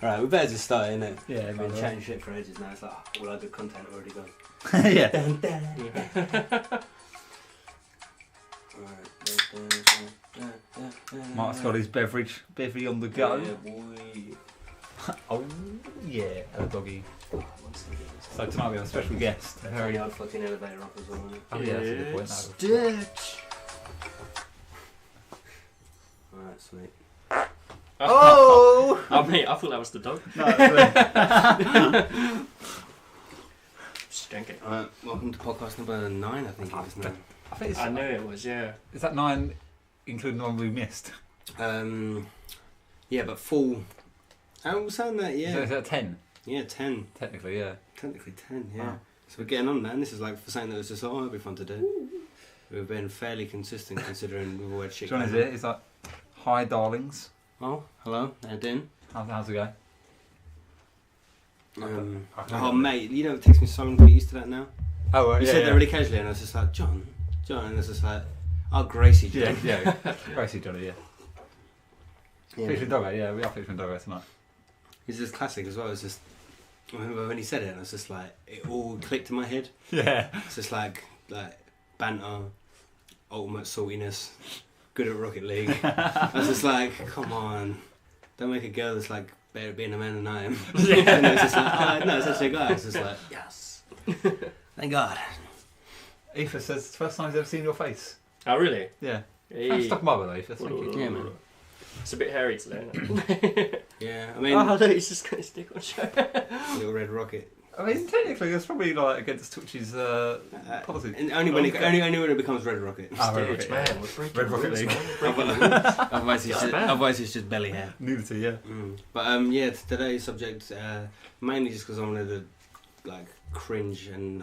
Alright, we better just start, innit? Yeah, We've been chatting shit for ages now. It's like, all our good content already gone. yeah. Mark's got his beverage on the go. Yeah, boy. Oh, yeah, hello doggy. So tonight we have a special guest. A Very hard fucking elevator up as well, isn't it? Oh yeah, that's a good point. Stitch! Alright, sweet. Oh! Oh, mate, I thought that was the dog. No, Stinking. Alright, welcome to podcast number 9, I think it is now. I think it's, I knew it was, yeah. is that 9 including the one we missed? Yeah, but full. I was saying that, yeah. So is that 10? Yeah, 10. Technically, yeah. Technically 10, yeah. Wow. So we're getting on, man. This is like for saying that it's just, oh, it'll be fun to do. We've been fairly consistent considering we've all had shit. John is going here. He's like, hi, darlings. on. Oh, hello. How Din? How's it going? Oh, mate, you know, it takes me so long to get used to that now. Oh, You said that really casually, and I was just like, John, and it's just like, oh, Gracie, John. Yeah. Gracie Johnny, yeah. Yeah. Featuring Doggo, yeah, we are featuring Doggo tonight. It's just classic as well. It's just, I remember when he said it, and I was just like, it all clicked in my head. Yeah. It's just like banter, ultimate saltiness, good at Rocket League. I was just like, come on, don't make a girl that's like better at being a man than I am. Yeah. And it was just like, oh no, it's actually a guy. It's just like, yes, thank God. Aoife says it's the first time he's ever seen your face. Oh, really? Yeah. Hey. Stuck him up with Aoife, thank you. Yeah, man. It's a bit hairy today, isn't it? Yeah, I mean, Oh, no, he's just going to stick on show. little red rocket. I mean, technically, it's probably like against Twitch's policy. And only when it becomes red rocket. Ah, Red Stitch, Rocket, man. We're breaking Red Rocket rules, League. man. We're breaking rules. Otherwise, it's just belly hair. Nudity, yeah. But yeah, today's subject mainly just because I wanted to like cringily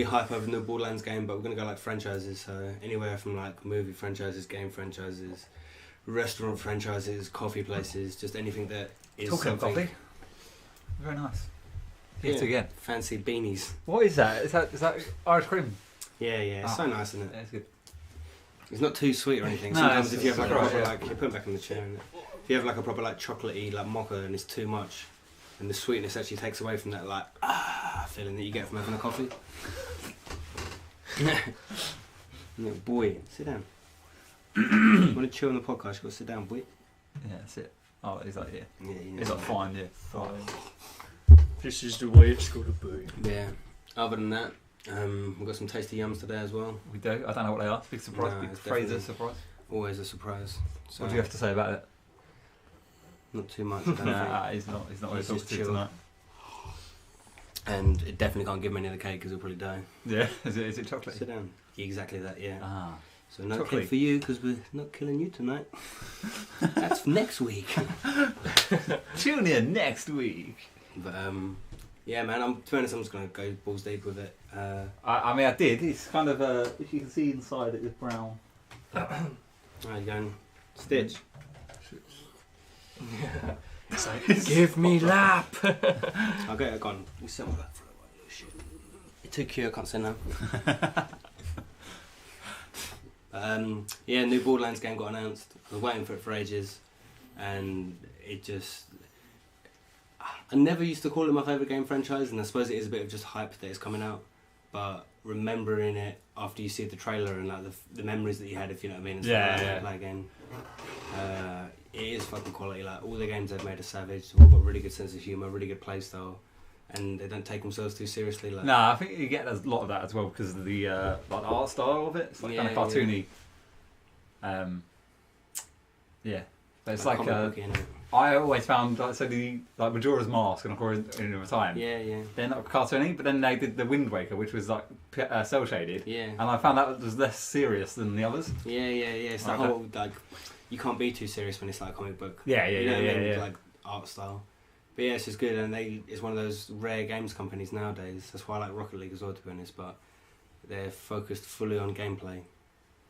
hype over the new Borderlands game, but we're gonna go like franchises. So anywhere from like movie franchises, game franchises, restaurant franchises, coffee places, just anything that is Talking of something. coffee. Very nice. Yet again. Fancy beanies. What is that? Is that Irish cream? Yeah, it's so nice, isn't it? Yeah, it's good. It's not too sweet or anything. No, Sometimes it's if you have like a right, proper yeah. like, you put it back in the chair. If you have like a proper like chocolatey like mocha and it's too much, and the sweetness actually takes away from that like feeling that you get from having a coffee. No, boy, sit down. You want to chill on the podcast? You got to sit down, boy. Yeah, that's it. Oh, he's like, yeah. Yeah, you know. He's like, fine, yeah. Fine. This is the way it's got to be. Yeah. Other than that, we've got some tasty yums today as well. We do. I don't know what they are. Big surprise. No, Big it's Fraser definitely- surprise. Always a surprise. So What do you have to say about it? Not too much. I don't Nah, he's not what He's he's just talking to chill. tonight. think. And it definitely can't give him any of the cake because he'll probably die. Yeah, is it chocolate? Sit down. Exactly that. Yeah. Ah. So no Chocolate. cake for you because we're not killing you tonight. That's next week. Tune in next week. But yeah, man. To be honest, I'm just gonna go balls deep with it. I mean, I did. It's kind of, if you can see inside it, it's brown. Alright, going Stitch. It's like, give me lap. Okay, go on. You settle that for a while, you shit. You're too cute. I can't say no. Yeah, new Borderlands game got announced. I was waiting for it for ages, and it just. I never used to call it my favourite game franchise, and I suppose it is a bit of just hype that it's coming out. But remembering it after you see the trailer and like the memories that you had, if you know what I mean, and stuff like that again, it is fucking quality. Like all the games they've made are savage. They've all got a really good sense of humour, really good play style, and they don't take themselves too seriously. Like, I think you get a lot of that as well because of the like art style of it. It's like kind of cartoony. Yeah, but it's like comic booky, innit? I always found the Majora's Mask and Ocarina of Time. Yeah. They're not cartoony, but then they did the Wind Waker, which was like cell shaded. Yeah. And I found that was less serious than the others. Yeah. It's the whole like you can't be too serious when it's like a comic book. Yeah, You know what I mean? yeah. Like art style. But yeah, it's just good, and it's one of those rare games companies nowadays. That's why I like Rocket League as well, to be honest. But they're focused fully on gameplay.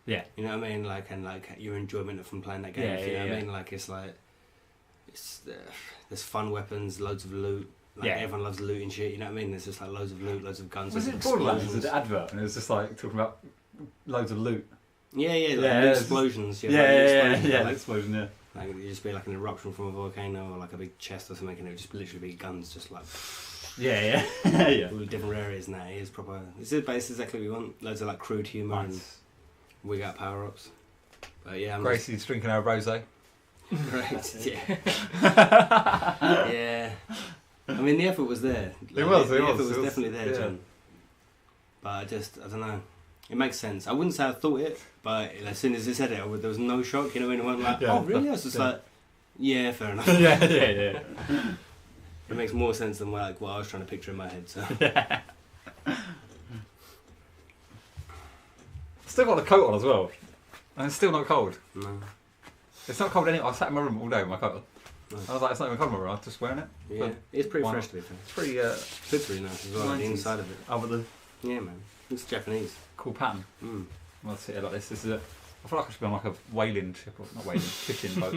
Yeah. You know what I mean? Like and like your enjoyment from playing that game. You know what I mean? Like it's like there's fun weapons, loads of loot. Like everyone loves loot and shit. You know what I mean? There's just like loads of loot, loads of guns. Was it Borderlands? Was it advert? And it was just like talking about loads of loot. Yeah, like Yeah, loot explosions. Yeah, Like, explosion. Yeah. Like it'd just be like an eruption from a volcano or like a big chest or something, and it would just literally be guns just like Yeah. all the different areas. And that is proper. It's exactly what we want. Loads of like crude humour and wig out power ups. But yeah, Gracie's drinking her rosé. Great. Yeah. Yeah. I mean, the effort was there. It was Definitely there, yeah. John. But I don't know. It makes sense. I wouldn't say I thought it, but as soon as he said it, there was no shock. You know, when it went like, oh, really? I was just like, yeah, fair enough. yeah. It makes more sense than like what I was trying to picture in my head. So. Yeah. Still got the coat on as well, and it's still not cold. No. It's not cold anyway. I sat in my room all day with my coat on. Nice. I was like, it's not even cold in my room. I'm just wearing it. Yeah, But it's pretty why fresh not? to be fair. It's pretty. It's really nice as well. The 90s. inside of it. Over the Yeah, man. It's Japanese. cool pattern. Mm. Well, sit here like this. This is a. I feel like I should be on like a whaling ship or not whaling, fishing boat.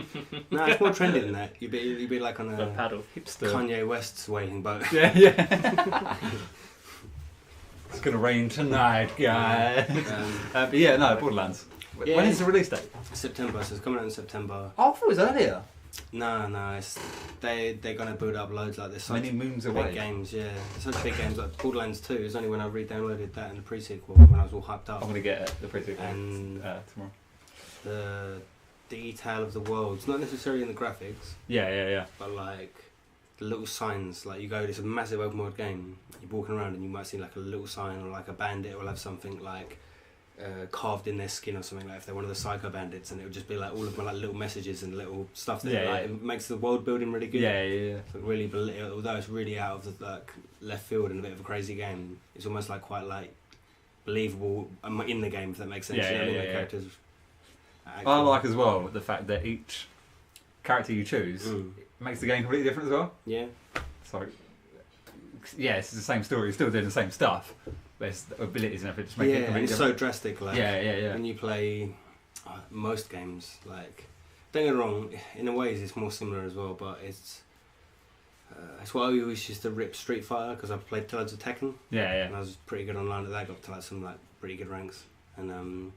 No, it's more trendy than that. You'd be like on A a paddle. Hipster. Kanye West's whaling boat. Yeah. It's gonna rain tonight, guys. But yeah, no, Borderlands. Yeah. When is the release date? September, so it's coming out in September. Oh, I thought it was earlier. No, it's they're gonna build up loads like this. Many moons Big away. games, yeah. Such big games like Borderlands 2 is only when I re-downloaded that in the pre-sequel when I was all hyped up. I'm gonna get the pre-sequel And tomorrow. the detail of the worlds, not necessarily in the graphics, Yeah. but like the little signs. Like you go, it's a massive open world game. You're walking around and you might see like a little sign or like a bandit will have something like carved in their skin or something, like if they're one of the psycho bandits, and it would just be like all of my like little messages and little stuff that it makes the world building really good. Yeah. So really, although it's really out of the like left field and a bit of a crazy game, it's almost like quite like believable in the game, if that makes sense. Yeah, You know what I mean? yeah, The yeah. characters. I like as well the fact that each character you choose Mm. makes the game completely different as well. Yeah. So yeah, it's the same story. You're still doing the same stuff, but it's the abilities and everything just make it Yeah, completely it's different. so drastic. Like Yeah. when you play most games, like don't get me wrong, in a ways it's more similar as well, but it's why I always used to rip Street Fighter because I played loads of Tekken. Yeah. And I was pretty good online at that. Got to like some like pretty good ranks, and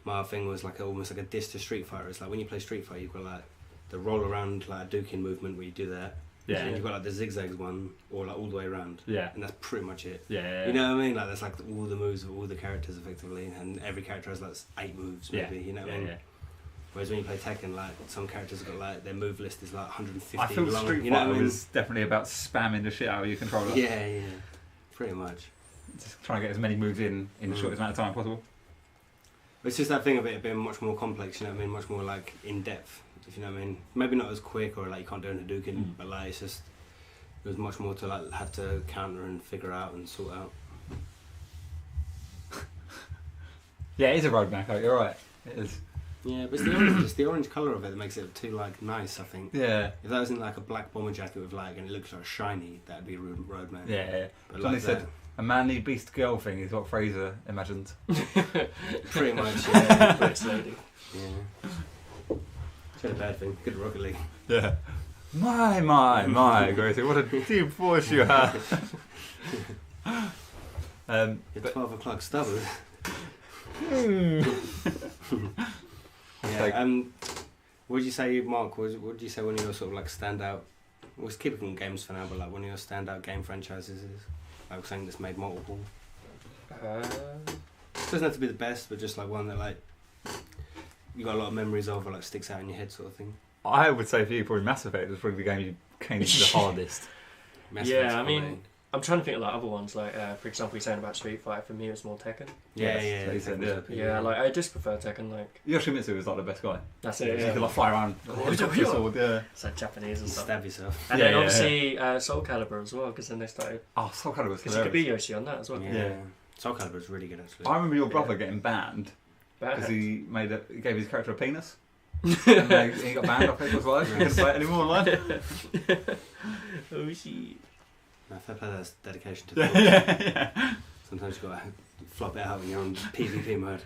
my thing was like almost like a diss to Street Fighter. It's like when you play Street Fighter, you've got like the roll around like Hadouken movement where you do that. Yeah. And you've got like the zigzags one, or like all the way around. Yeah. And that's pretty much it. Yeah. You know what I mean? Like that's like all the moves of all the characters effectively, and every character has like 8 moves maybe. You know what I mean? Yeah. Whereas when you play Tekken, like some characters have got like their move list is like 150 I feel long. Street You know Fighter what I mean? was definitely about spamming the shit out of your controller. Yeah, pretty much. Just trying to get as many moves in the shortest amount of time possible. It's just that thing of it being much more complex, you know what I mean? Much more like in depth, if you know what I mean. Maybe not as quick or like you can't do a Hadouken, but like it's just there's much more to like have to counter and figure out and sort out. Yeah, it is a roadmap. You're right. It is. Yeah, but it's the orange colour of it that makes it too like nice. I think. Yeah. If that was in like a black bomber jacket with like and it looks like shiny, that'd be Roadman. Yeah. But Johnny like said a manly beast girl thing is what Fraser imagined. pretty much. Yeah. First lady. Yeah. It's a bad thing. Good Rocket League. Yeah. My, Gracie, what a deep voice you have. You're But 12 o'clock stubborn. Like- Yeah. What would you say, Mark? What would you say one of your sort of like standout? We'll keep it on games for now, but like one of your standout game franchises is like something that's made multiple. It doesn't have to be the best, but just like one that like you got a lot of memories of, or like sticks out in your head, sort of thing. I would say for you, probably Mass Effect was probably the game you came to the hardest. Mass Yeah, Effect's I mean, probably- I'm trying to think of like other ones. Like, for example, you're saying about Street Fighter. For me, it's more Tekken. yeah, Yes, yeah, so you said, Tekken's yeah. up, Yeah, like I just prefer Tekken. Like Yoshimitsu was like the best guy. that's You it. could Yeah. like fly around with a helicopter sword, yeah. It's like Japanese and stuff. stab yourself. And Yeah, then yeah, obviously Soul Calibur as well, because then they started. Oh, Soul Calibur was Because you could be hilarious. Yoshi on that as well. Yeah. Soul Calibur is really good actually. I remember your brother getting banned But because he gave his character a penis. And he got banned off Xbox Live. He couldn't play it anymore online. oh shit. No, fair play, that's dedication to the yeah. Sometimes you gotta flop it out when you're on PvP mode.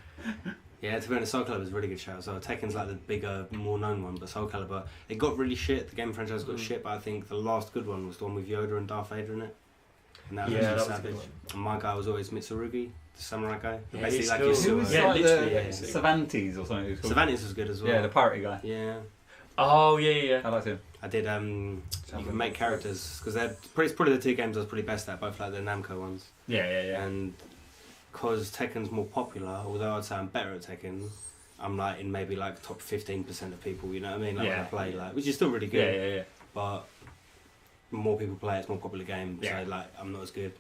Yeah, to be honest, Soul Calibur is a really good shout. So Tekken's like the bigger, more known one, but Soul Calibur, it got really shit. The game franchise got shit, but I think the last good one was the one with Yoda and Darth Vader in it. And that was Yeah, really that was a savage. good one. And my guy was always Mitsurugi, the samurai guy. Yeah, Basically he's like cool. your Who was silver. Yeah, like literally, the yeah. Cervantes or something? He was called? Cervantes was good as well. Yeah, the pirate guy. Yeah. Oh yeah. I liked him. I did. You can make characters because they're probably the two games I was probably best at, both like the Namco ones. Yeah. And because Tekken's more popular, although I'd say I'm better at Tekken, I'm like in maybe like top 15% of people. You know what I mean? Like when I play, like, which is still really good. Yeah. But more people play it, it's a more popular game. Yeah. So like I'm not as good.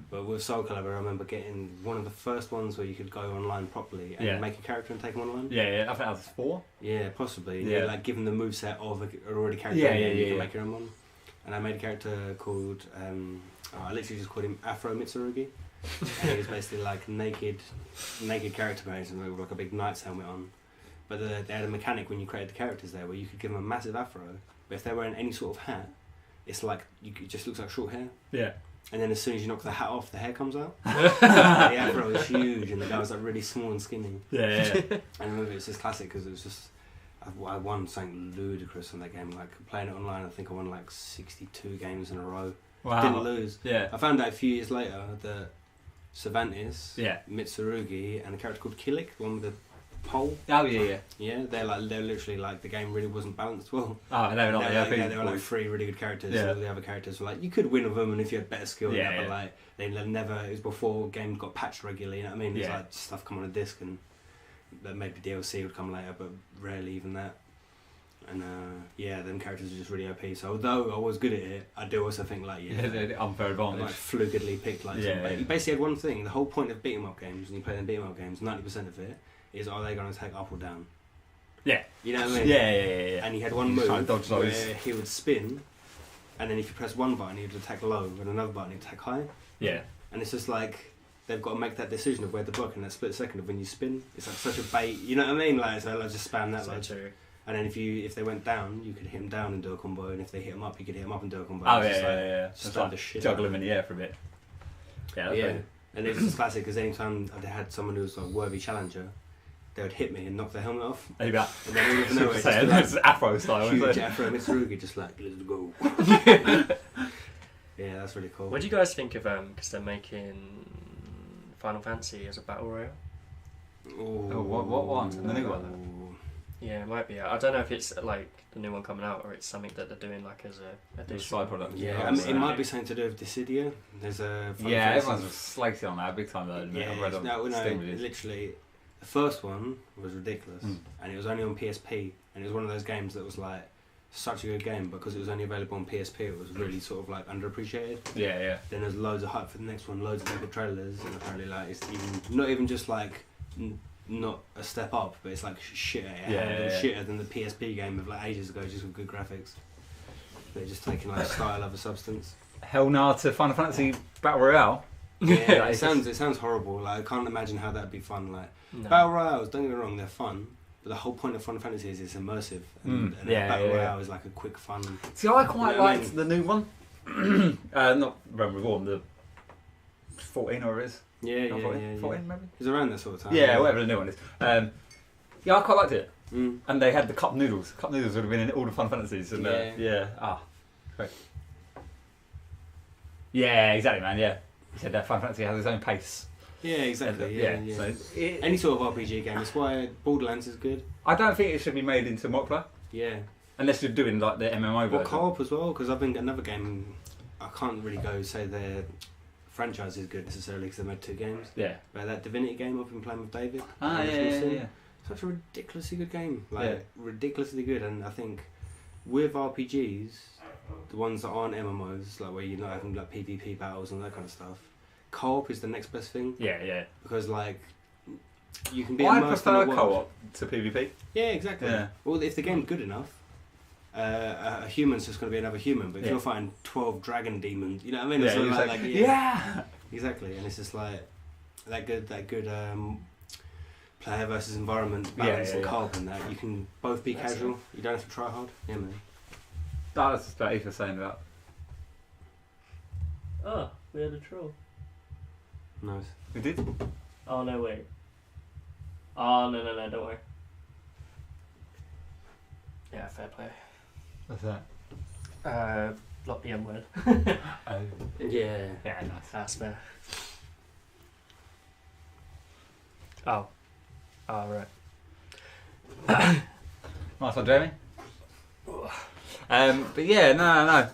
But with Soul Calibur, I remember getting one of the first ones where you could go online properly and make a character and take them online. Yeah. I think that was 4. Yeah, possibly. Yeah. Like given the moveset of an already character, you can make your own one. And I made a character called, I literally just called him Afro Mitsurugi. And he was basically like naked character based with like a big knight's helmet on. But they had a mechanic when you created the characters there where you could give them a massive afro, but if they're wearing any sort of hat, it's like it just looks like short hair. Yeah. And then as soon as you knock the hat off, the hair comes out. The afro is huge, and the guy was like really small and skinny. Yeah. And I remember it's just classic because it was just I won something ludicrous on that game. Like playing it online, I think I won like 62 games in a row. Wow. Didn't lose. Yeah. I found out a few years later that Cervantes, Yeah. Mitsurugi, and a character called Killick, the one with the pole. Oh yeah. Yeah, they're literally like the game really wasn't balanced well. Oh, and they were not. They were like 3 really good characters. Yeah. All the other characters were like you could win with them, and if you had better skill, Yeah, but like they never. It was before games got patched regularly. You know what I mean? It's like stuff come on a disc, and that maybe DLC would come later, but rarely even that. And them characters are just really OP. So although I was good at it, I do also think like unfair advantage. like flukily picked like you basically had one thing. The whole point of beat 'em up games, and you play them beat 'em up games, 90% of it is are they going to take up or down? Yeah. You know what I mean? Yeah. And he had one move dodge where those. he would spin, and then if you press one button, he would attack low, and another button, he'd attack high. Yeah. And it's just like they've got to make that decision of where to block in that split second of when you spin. It's like such a bait. You know what I mean? Like so, like just spam that. So Like, true. and then if they went down, you could hit them down and do a combo, and if they hit them up, you could hit them up and do a combo. Oh It's just yeah. Just like the shit. juggle them in the air for a bit. Yeah. That's Yeah. And it was just classic because anytime I had someone who was like a worthy challenger, they would hit me and knock their helmet off. Maybe that. And then all of nowhere, just Saying, like, that's Afro style. huge Isn't it? Afro Mitsurugi, just like let's go. Yeah, that's really cool. What do you guys think of because they're making Final Fantasy as a battle royale? Oh, what one? The new one? Yeah, it might be. I don't know if it's like the new one coming out or it's something that they're doing like as a additional side product. Yeah, I mean, it might be something to do with Dissidia. There's a everyone's slating on that big time though. Yeah, I've read on no, Steam reviews. literally, the first one was ridiculous, and it was only on PSP, and it was one of those games that was like such a good game because it was only available on PSP. It was really sort of like underappreciated. Yeah. Then there's loads of hype for the next one, loads of local trailers, and apparently like it's not even just like not a step up, but it's like shitter, shitter than the PSP game of like ages ago, just with good graphics. They're just taking like style over substance. Hell nah to Final Fantasy Battle Royale. Yeah, it sounds horrible. Like I can't imagine how that'd be fun. Like Battle Royales, don't get me wrong, they're fun. But the whole point of Final Fantasy is it's immersive, and Battle Royale is like a quick fun. See, I quite liked the new one. Not Realm Reborn, the 14 or it is. Yeah, 14 maybe. It's around that sort of time. Yeah, whatever the new one is. Yeah, I quite liked it. Mm. And they had the cup noodles. Cup noodles would have been in all the Final Fantasies. And, great. Yeah, exactly, man. Yeah, he said that Final Fantasy has its own pace. Yeah, exactly. Yeah. So any sort of RPG game. That's why Borderlands is good. I don't think it should be made into multiplayer. Yeah. Unless you're doing like the MMO version. Or co-op as well, because I think another game, I can't really go say their franchise is good necessarily because they made 2 games. Yeah. But that Divinity game I've been playing with David. Yeah. Such a ridiculously good game. Ridiculously good. And I think with RPGs, the ones that aren't MMOs, like where you're not having like PvP battles and that kind of stuff, co-op is the next best thing. Yeah. Because like you can be I immersed in the prefer world. co-op to PvP. Yeah, exactly. Yeah. Well, if the game's good enough, a human's just going to be another human. But if you're fighting 12 dragon demons, you know what I mean? It's sort of exactly. And it's just like that good player versus environment balance and co-op and that. You can both be casual. You don't have to try hard. Yeah, man. That's just what Aoife saying about. Oh, we had a troll. Nice. We did? Oh, no, wait. Oh, no, don't worry. Yeah, fair play. What's that? Block the M word. Oh. Yeah. Yeah, nice. That's fair. Oh, right. Nice one, Jamie. But yeah, no.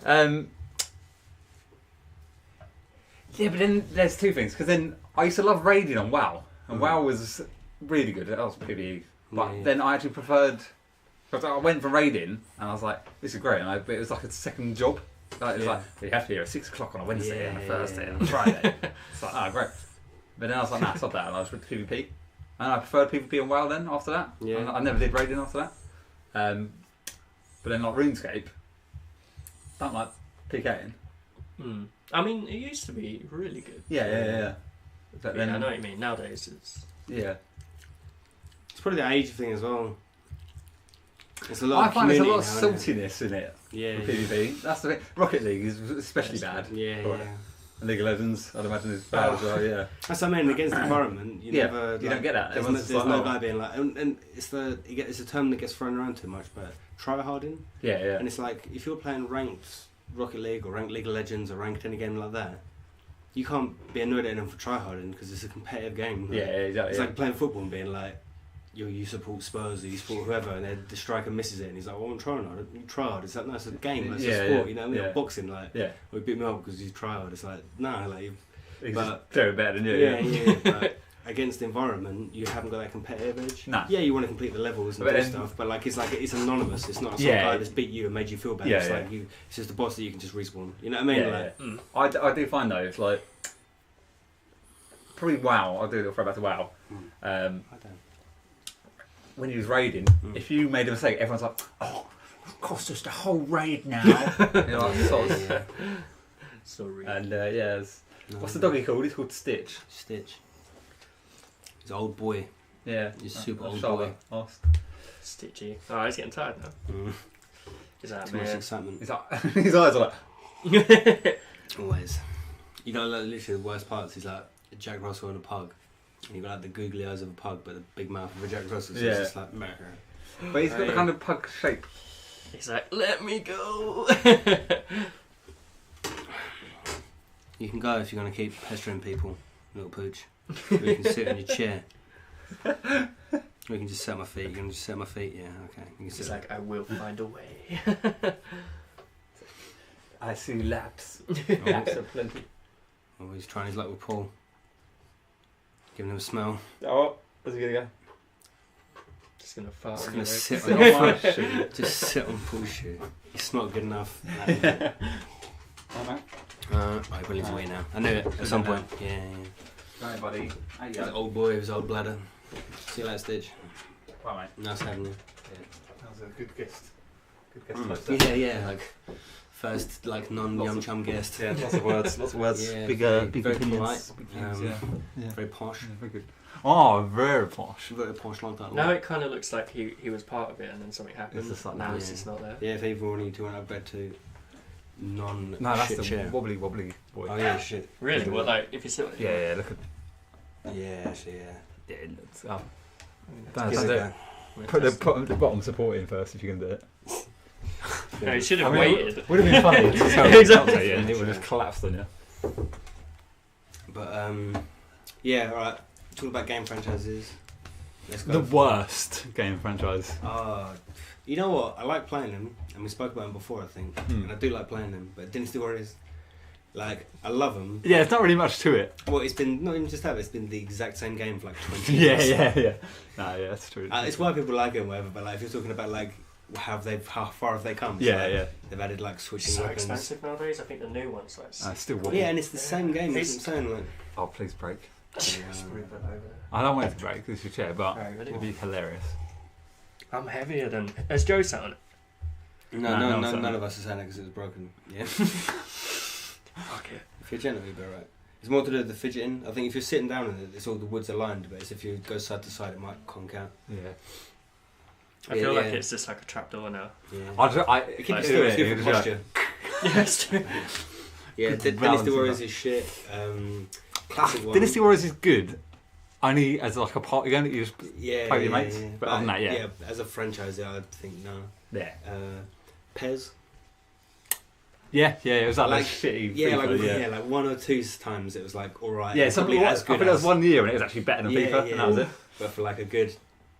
Yeah, but then there's two things. Because then I used to love raiding on WoW. And WoW was really good. That was PvE. But then I actually preferred... Because I went for raiding and I was like, this is great. But it was like a second job. Like, it was like, you have to be here at 6 o'clock on a Wednesday and a Thursday and a Friday. It's like, great. But then I was like, nah, stop that. And I was with PvP. And I preferred PvP on WoW then after that. Yeah. I never did raiding after that. But then like RuneScape, don't like PKing. I mean, it used to be really good. Yeah. But then, I know what you mean. Nowadays, it's... Yeah. It's probably the age thing as well. It's a lot I find there's a lot of now, saltiness in it. Yeah. PvP. That's the thing. Rocket League is especially bad. Yeah. And League of Legends, I'd imagine, is bad as well. Yeah. That's what I mean. Against the environment, you never. You don't get that. There's no guy being like, and it's a term that gets thrown around too much, but try-harding. Yeah. And it's like if you're playing ranked Rocket League or ranked League of Legends or ranked any game like that, you can't be annoyed at anyone for try-harding because it's a competitive game. Like, exactly. It's like playing football and being like, you support Spurs or you support whoever, and the striker misses it, and he's like, "Well, I'm trying hard. You try hard. It's like, no, it's a game. It's a sport. You know, what I mean? Boxing, like, well, you beat me up because you try hard. It's like, no, like, he's very better than you. Yeah. But against the environment, you haven't got that competitive edge. No. Yeah, you want to complete the levels and do stuff, but it's anonymous. It's not some guy that's beat you and made you feel bad. It's like it's just a boss that you can just respawn. You know what I mean? I do find though, it's like probably WoW. I'll do a little throwback to WoW. I don't. When you was raiding, if you made a mistake, everyone's like, "Oh, it cost us the whole raid now." You're like, Sorry. And what's the doggy called? He's called Stitch. He's an old boy. Yeah. He's a super old boy. Stitchy. Oh, he's getting tired now. Is that too much excitement? His eyes are like. Always. You got like, literally the worst parts. He's like a Jack Russell and a pug. And you got like the googly eyes of a pug, but the big mouth of a Jack Russell. So it's just like, meh. But he's got the kind of pug shape. He's like, let me go. You can go if you're going to keep pestering people, little pooch. Or you can sit on your chair. Or you can just sit on my feet. You can just sit on my feet, yeah, okay. You can sit He's like, I will find a way. I see laps. Laps are plenty. Oh, he's trying his luck with Paul. Giving him a smell. Oh, where's he going to go? Just going to fart. Just going to sit on my shoe. Just sit on Paul's shoe. You smell good enough. Oh, no. Right, William's away now. I knew it at some point. Yeah. Right, buddy. How you His old boy with his old bladder. See you later, Stitch. Bye, mate. Nice having you. Yeah. That was a good guest. Good guest. Yeah, like first like non-young chum guest. Yeah, lots of words. Yeah, big very opinions. polite. Very posh. Yeah, very good. Oh, very posh. Very posh like that. Now it kind of looks like he was part of it and then something happened. It's just like now it's just not there. Yeah, if people need to upgrade to No, that's the chair. wobbly boy. Oh yeah, shit. Really? Well, like if you sit. Yeah, look at. Yeah, actually, yeah. Yeah, it's, oh. Give it a Put the bottom support in first if you can do it. No, you should have waited. Would have been funny to tell Exactly. and it would have collapsed on you. But yeah, alright. Talk about game franchises. Let's go. The worst game franchise. You know what? I like playing them, and we spoke about them before, I think. And I do like playing them, but Dynasty Warriors, like, I love them. Yeah, it's not really much to it. Well, it's been not even just that; it's been the exact same game for like 20 years. Yeah. No, yeah, that's true. It's why people like it and whatever. But like, if you're talking about like how far have they come? Yeah. They've added like switching So weapons. expensive nowadays. I think the new one's like. Still Yeah, and it's the same game. That's what I'm saying. Like, oh, please break. Just move that over. I don't want it to break. This is your chair, but Right, ready? it'd be hilarious. I'm heavier than. Has Joe sat on it? none of us are saying it because it was broken. Yeah. Fuck it. If you're gently, you'll be alright. It's more to do with the fidgeting. I think if you're sitting down in it, it's all the wood's aligned, but it's if you go side to side, it might conk out. Yeah. I feel like it's just like a trapdoor now. Yeah. Keep it still. It's good for posture. Yeah, it's true. Yeah, Dynasty Warriors is shit. Classic one. Dynasty Warriors is good. Only as like a part, you just play with your mates. Yeah. But other than that, yeah, as a franchise, I think no. Yeah. Pez. Yeah, it was like shitty. FIFA, like 1 or 2 times it was like alright. Yeah, something as good. I think it was 1 year and it was actually better than FIFA, and that was it. But for like a good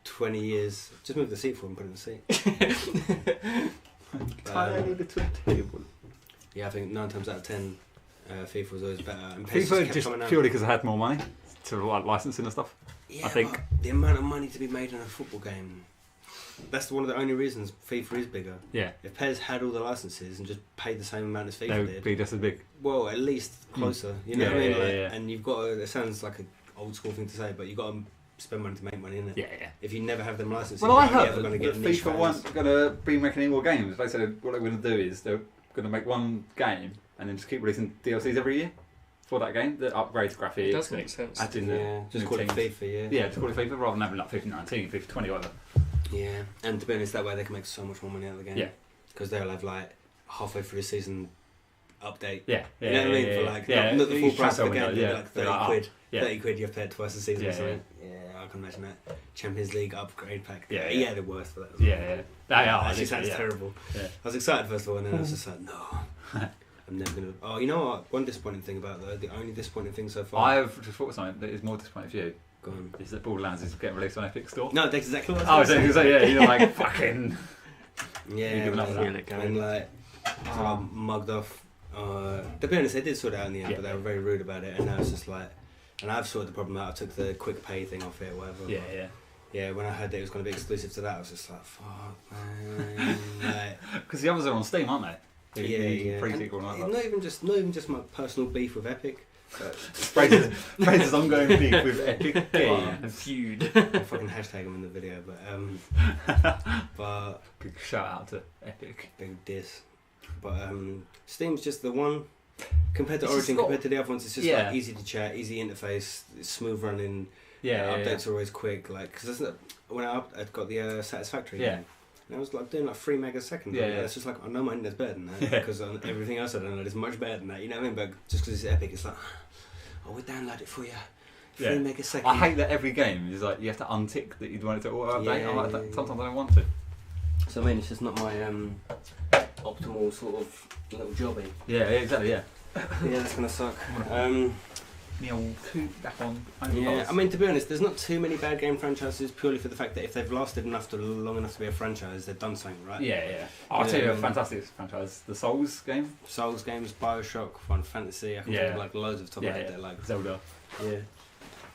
20 years, just move the seat for and put it in the seat. Tiny little table. Yeah, I think 9 times out of 10, FIFA was always better. And PES FIFA kept just coming out. purely because I had more money to like licensing and stuff. Yeah, I think. but the amount of money to be made in a football game, that's one of the only reasons FIFA is bigger. Yeah. If PES had all the licenses and just paid the same amount as They FIFA would did, be just as big. well, at least closer. You know Yeah, what I mean? yeah, Like, yeah. And you've got to, it sounds like an old school thing to say, but you've got to spend money to make money, innit? Yeah, yeah. If you never have them licenses, Well, I you're only heard ever going to that get niche FIFA fans. weren't going to be making any more games. They said what they're going to do is they're going to make one game and then just keep releasing DLCs every year for that game that upgrades graphics. It does make sense. Add in the Yeah, just new call it teams. FIFA, Yeah, just call it FIFA rather than having like FIFA 19, FIFA 20, whatever. Yeah, and to be honest, that way they can make so much more money out of the game. Yeah. Because they'll have like halfway through the season update. Yeah, You know what I mean? For like not the full price of the game, yeah, like 30 quid. Yeah. 30 quid, you've paid twice a season Yeah, or something. Yeah, I can imagine that. Champions League upgrade pack. Yeah, yeah, yeah. they're worth for that. Yeah, yeah. They are. Actually, I sounds think, terrible. Yeah. I was excited first of all, and then I was just like, no. I'm never going to. Oh, you know what? One disappointing thing about though, the only disappointing thing so far. I've just thought of something that is more disappointing for you. Go on. Is that Borderlands is getting released on Epic Store? No, that's exactly what Oh, I was so going to say. yeah, you're like fucking. Yeah, You're giving up like, on that. and like, sort of mugged off. To be honest, they did sort it out in the end, Yeah. but they were very rude about it, and now it's just like, and I've sorted the problem out. I took the quick pay thing off it, whatever. Yeah, yeah. Yeah, when I heard that it was going to be exclusive to that, I was just like, fuck, man. Like, Because the others are on Steam, aren't they? yeah. Pre-sequel and all And that. not even just my personal beef with Epic. But Fraser's ongoing beef with Epic Games. A feud. I'll fucking hashtag them in the video, but Big shout out to Epic. big diss. But Steam's just the one compared to It's just Origin, got- compared to the other ones. It's just Yeah. like easy to chat, easy interface, it's smooth running. Yeah, yeah, Updates are always quick. Like, because when I'd got the Satisfactory. Yeah. Game, and I was like doing like 3 meg a second. Yeah, Like, yeah. It's just like I know my internet's better than that Yeah. because everything else I download is much better than that. You know what I mean? But just because it's Epic, it's like, oh, we download it for you. 3 Yeah. meg a second. I hate that every game is like you have to untick that you'd want it to auto update. Yeah, I'm like, yeah, sometimes I don't want to. So I mean, it's just not my optimal sort of little jobby. Yeah, exactly. Yeah. Yeah, that's gonna suck. The old coot back on. Yeah, I mean, to be honest, there's not too many bad game franchises purely for the fact that if they've lasted long enough to be a franchise, they've done something right. Yeah, yeah. I'll tell you Yeah. a fantastic franchise, the Souls game. Souls games, Bioshock, Final Fantasy. I can Yeah. think of like loads of top of Yeah, my yeah. head that like. Zelda. Yeah.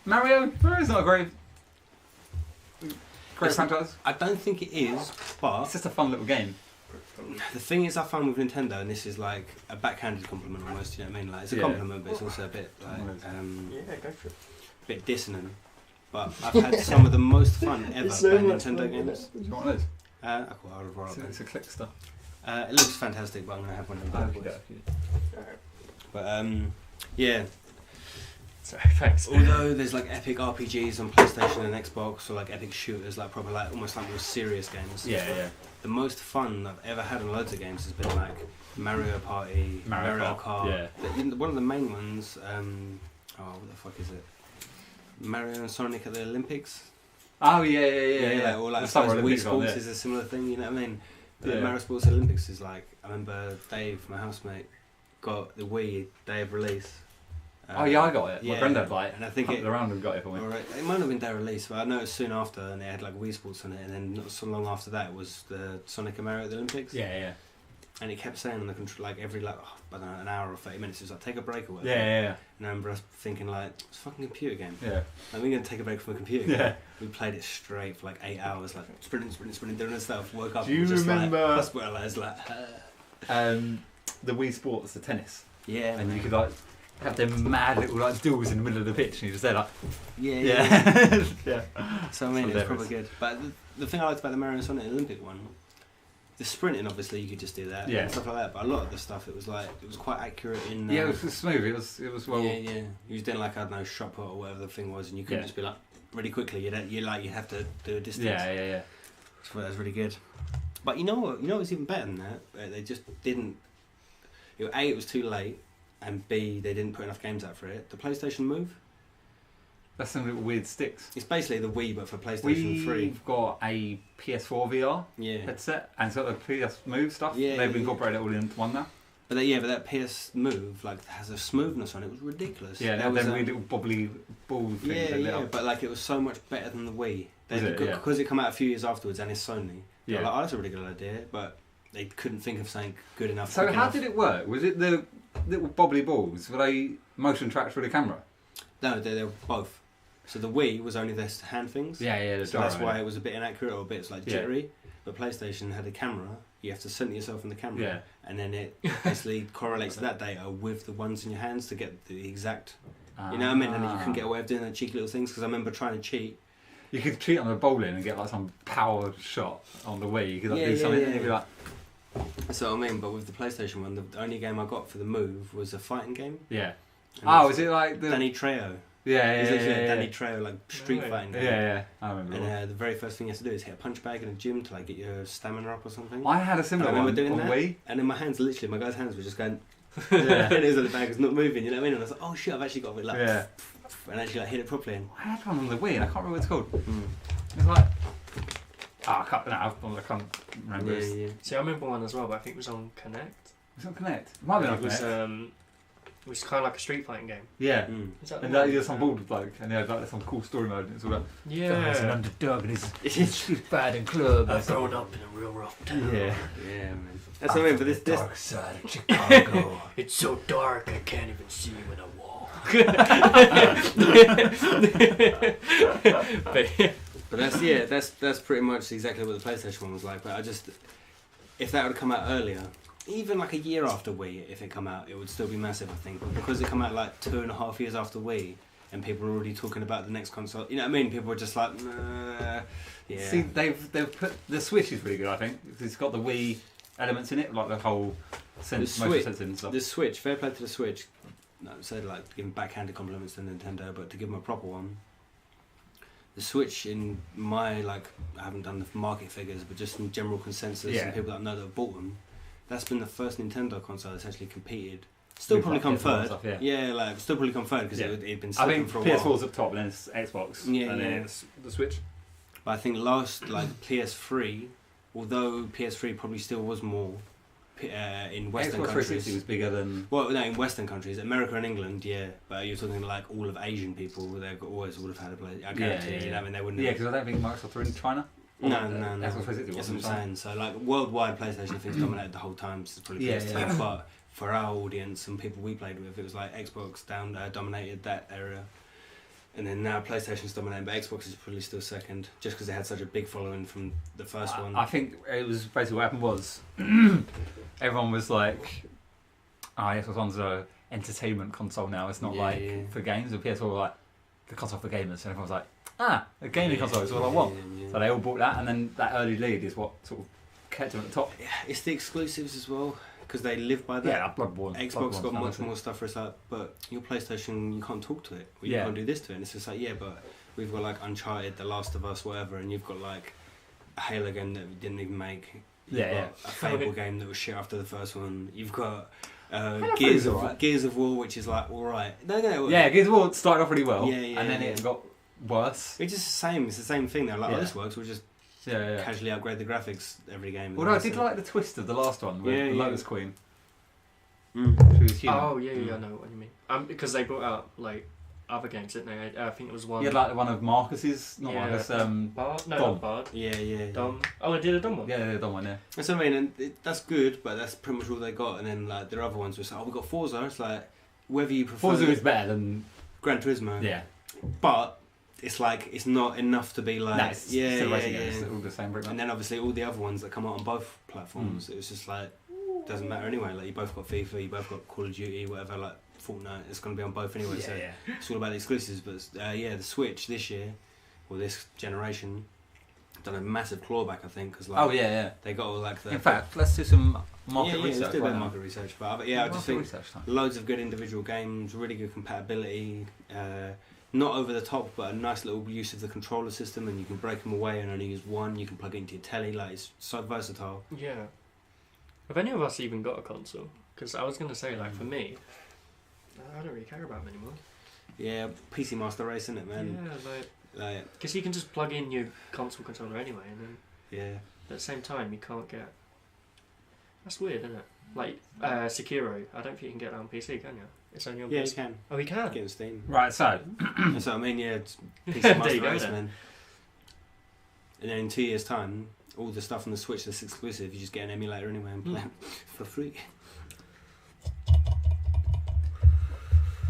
Mario's not a great It's- franchise. I don't think it is, but It's just a fun little game. the thing is, I find with Nintendo, and this is like a backhanded compliment almost. You know what I mean? Like it's a Yeah. compliment, but it's also a bit like Yeah, go for it. bit dissonant. But I've had some of the most fun ever It's so playing much Nintendo fun, games. Do you want one of those? I'll roll up. It's a click stuff. It looks fantastic, but I'm gonna have one of the bad boys. But yeah. Sorry, thanks. Although there's like epic RPGs on PlayStation and Xbox, or like epic shooters, like proper like almost like more serious games. Yeah, yeah. The most fun I've ever had on loads of games has been like Mario Party, Mario Kart. Yeah. One of the main ones. What the fuck is it? Mario and Sonic at the Olympics. Oh yeah, yeah, yeah. Like, or like The I Summer suppose Wii Olympics one, Sports yeah. is a similar thing. You know what I mean? But Yeah. Mario Sports Olympics is like I remember Dave, my housemate, got the Wii day of release. Oh yeah, I got it. My yeah, granddad like and I think hunted around and got it for me. Or it might have been day of release, but I know it was soon after, and it had like Wii Sports on it, and then not so long after that was the Sonic and Mario at the Olympics. Yeah, yeah. And it kept saying on the control, like every like I don't know, an hour or 30 minutes, it was like take a break or whatever. Yeah, yeah, And I remember us thinking like, it's a fucking computer game. yeah. Like, we're gonna take a break from a computer game. Yeah. We played it straight for like 8 hours, like sprinting, doing stuff. Woke up. Do you and just remember- like, hospitalised? Like, The Wii Sports, the tennis, yeah, and you could like have them mad little like duels in the middle of the pitch, and you're just there like, yeah. yeah, yeah. So I mean, it's Hilarious. probably good. But the thing I liked about the Mario and Sonic Olympic one, the sprinting, obviously you could just do that, Yeah. and stuff like that. But a lot of the stuff, it was quite accurate in. Yeah, it was smooth. It was well. Yeah. You was doing like I don't know shot put or whatever the thing was, and you couldn't Yeah. just be like really quickly. You'd have to do a distance. Yeah. So that was really good. But you know what? You know what's even better than that? They just didn't. It was too late, and B, they didn't put enough games out for it. The PlayStation Move. That's some little weird sticks. It's basically the Wii, but for PlayStation 3. We've got a PS4 VR Yeah. headset, and it's got the PS Move stuff. Yeah, They've yeah. incorporated it all into one now. But that PS Move like has a smoothness on it. It was ridiculous. Yeah, That and was, then weird little bobbly ball things yeah, that lit yeah. up. But like it was so much better than the Wii. Was it? Yeah. Because it came out a few years afterwards, and it's Sony. Yeah. Like, oh, that's a really good idea. But they couldn't think of something good enough. So how did it work? Was it the little bobbly balls? Were they motion tracked for the camera? No, they were both. So the Wii was only their hand things. Yeah. So that's why it was a bit inaccurate or a bit like jittery. But PlayStation had a camera. You have to center yourself in the camera, and then it basically correlates that data with the ones in your hands to get the exact. You know what I mean? And you couldn't get away with doing the cheeky little things because I remember trying to cheat. You could cheat on the bowling and get like some power shot on the Wii. You could do something and you'd be like. That's what I mean. But with the PlayStation one, the only game I got for the Move was a fighting game. Yeah. And is it like the Danny Trejo? Yeah. Danny Trejo, like street fighting game. Yeah. I remember. And the very first thing you have to do is hit a punch bag in a gym to like get your stamina up or something. I had a similar one on Wii. And in my hands, literally, my guy's hands were just going. And it was like the bag was not moving. You know what I mean? And I was like, oh shit, I've actually got a bit like. Yeah. And actually like hit it properly. And I had one on the Wii, and I can't remember what it's called. It was like. I can't remember. Yeah. See, I remember one as well, but I think it was on Connect. Was it on Connect? It might be on Connect. It was kind of like a street fighting game. Yeah. And you're some bald bloke, and he had like some cool story mode, and it's all that. Yeah. He's an underdog, and he's street fighting club. I've grown up in a real rough town. Yeah, man. That's what I mean. But this dark side of Chicago. It's so dark I can't even see when I walk. But that's pretty much exactly what the PlayStation one was like. But if that would come out earlier, even like a year after Wii, if it come out, it would still be massive, I think. But because it come out like 2.5 years after Wii, and people are already talking about the next console, you know what I mean? People are just like, yeah. See, they've put the Switch is really good, I think. It's got the Wii elements in it, like the whole motion sensing and stuff. The Switch, fair play to the Switch. No, so like giving backhanded compliments to Nintendo, but to give them a proper one. The Switch, in my I haven't done the market figures, but just in general consensus and people that know that have bought them, that's been the first Nintendo console that's actually competed. Still probably come third. Stuff, still probably come third because it'd been slipping for a while. I think PS4's up top, and then it's Xbox, and then it's the Switch. But I think last PS3, although PS3 probably still was more in Western Xbox countries. 360 was bigger than. Well, no, in Western countries, America and England, but you're talking like all of Asian people. They always would have had a play. I guarantee you know, I mean, they wouldn't. Yeah, because I don't think Microsoft are in China. No. Xbox 360 That's what I'm saying. So like worldwide, PlayStation things dominated the whole time. So it's probably PS2. But for our audience and people we played with, it was like Xbox dominated that area. And then now PlayStation's dominating, but Xbox is probably still second, just because they had such a big following from the first one. I think it was basically what happened was everyone was like, Xbox One's a entertainment console now, it's not for games. The PS4 were like, the console for gamers, and everyone was like, a gaming console is what I want. So they all bought that, and then that early lead is what sort of kept them at the top. Yeah, it's the exclusives as well. Because they live by that. Yeah, Bloodborne. Xbox got much more stuff for us, but your PlayStation, you can't talk to it. Or you can't do this to it. And it's just like, but we've got like Uncharted, The Last of Us, whatever, and you've got like a Halo game that we didn't even make. You've got a Fable game that was shit after the first one. You've got Gears of War, which is like, alright. No. Yeah, Gears of War started off really well, and then it got worse. It's just the same. It's the same thing. They're like, this works, we'll just casually upgrade the graphics every game. Although I did like the twist of the last one with the Lotus Queen. She was human. Oh yeah, I know what you mean. Because they brought out like other games, didn't they? I think it was one. You had like one of Marcus's, not Marcus. Bard? No, not Bard. Yeah. Dom. Oh, I did a Dom one. Yeah, Dom one. Yeah. That's what I mean, and that's good, but that's pretty much all they got. And then like their other ones were like, we got Forza. It's like whether you prefer. Forza is better than Gran Turismo. Yeah, but. It's like it's not enough to be like it's all the same. And then obviously all the other ones that come out on both platforms, it was just like doesn't matter anyway. Like you both got FIFA, you both got Call of Duty, whatever. Like Fortnite, it's going to be on both anyway. It's all about the exclusives. But the Switch this year or this generation done a massive clawback, I think, because they got all like the. In fact, let's do some market research. Let's do a bit of market research. But I just think loads of good individual games, really good compatibility. Not over the top, but a nice little use of the controller system, and you can break them away and only use one. You can plug it into your telly, like it's so versatile. Yeah. Have any of us even got a console? Because I was going to say, like, for me, I don't really care about them anymore. Yeah, PC Master Race, isn't it, man? Yeah, like... Because you can just plug in your console controller anyway, and then... Yeah. At the same time, you can't get... That's weird, isn't it? Like, Sekiro, I don't think you can get that on PC, can you? It's only on PS. You can. Oh, you can? Get on Steam. Right, so... That's what I mean, it's PC Master Race, man. And then in 2 years' time, all the stuff on the Switch that's exclusive, you just get an emulator anyway and play it for free.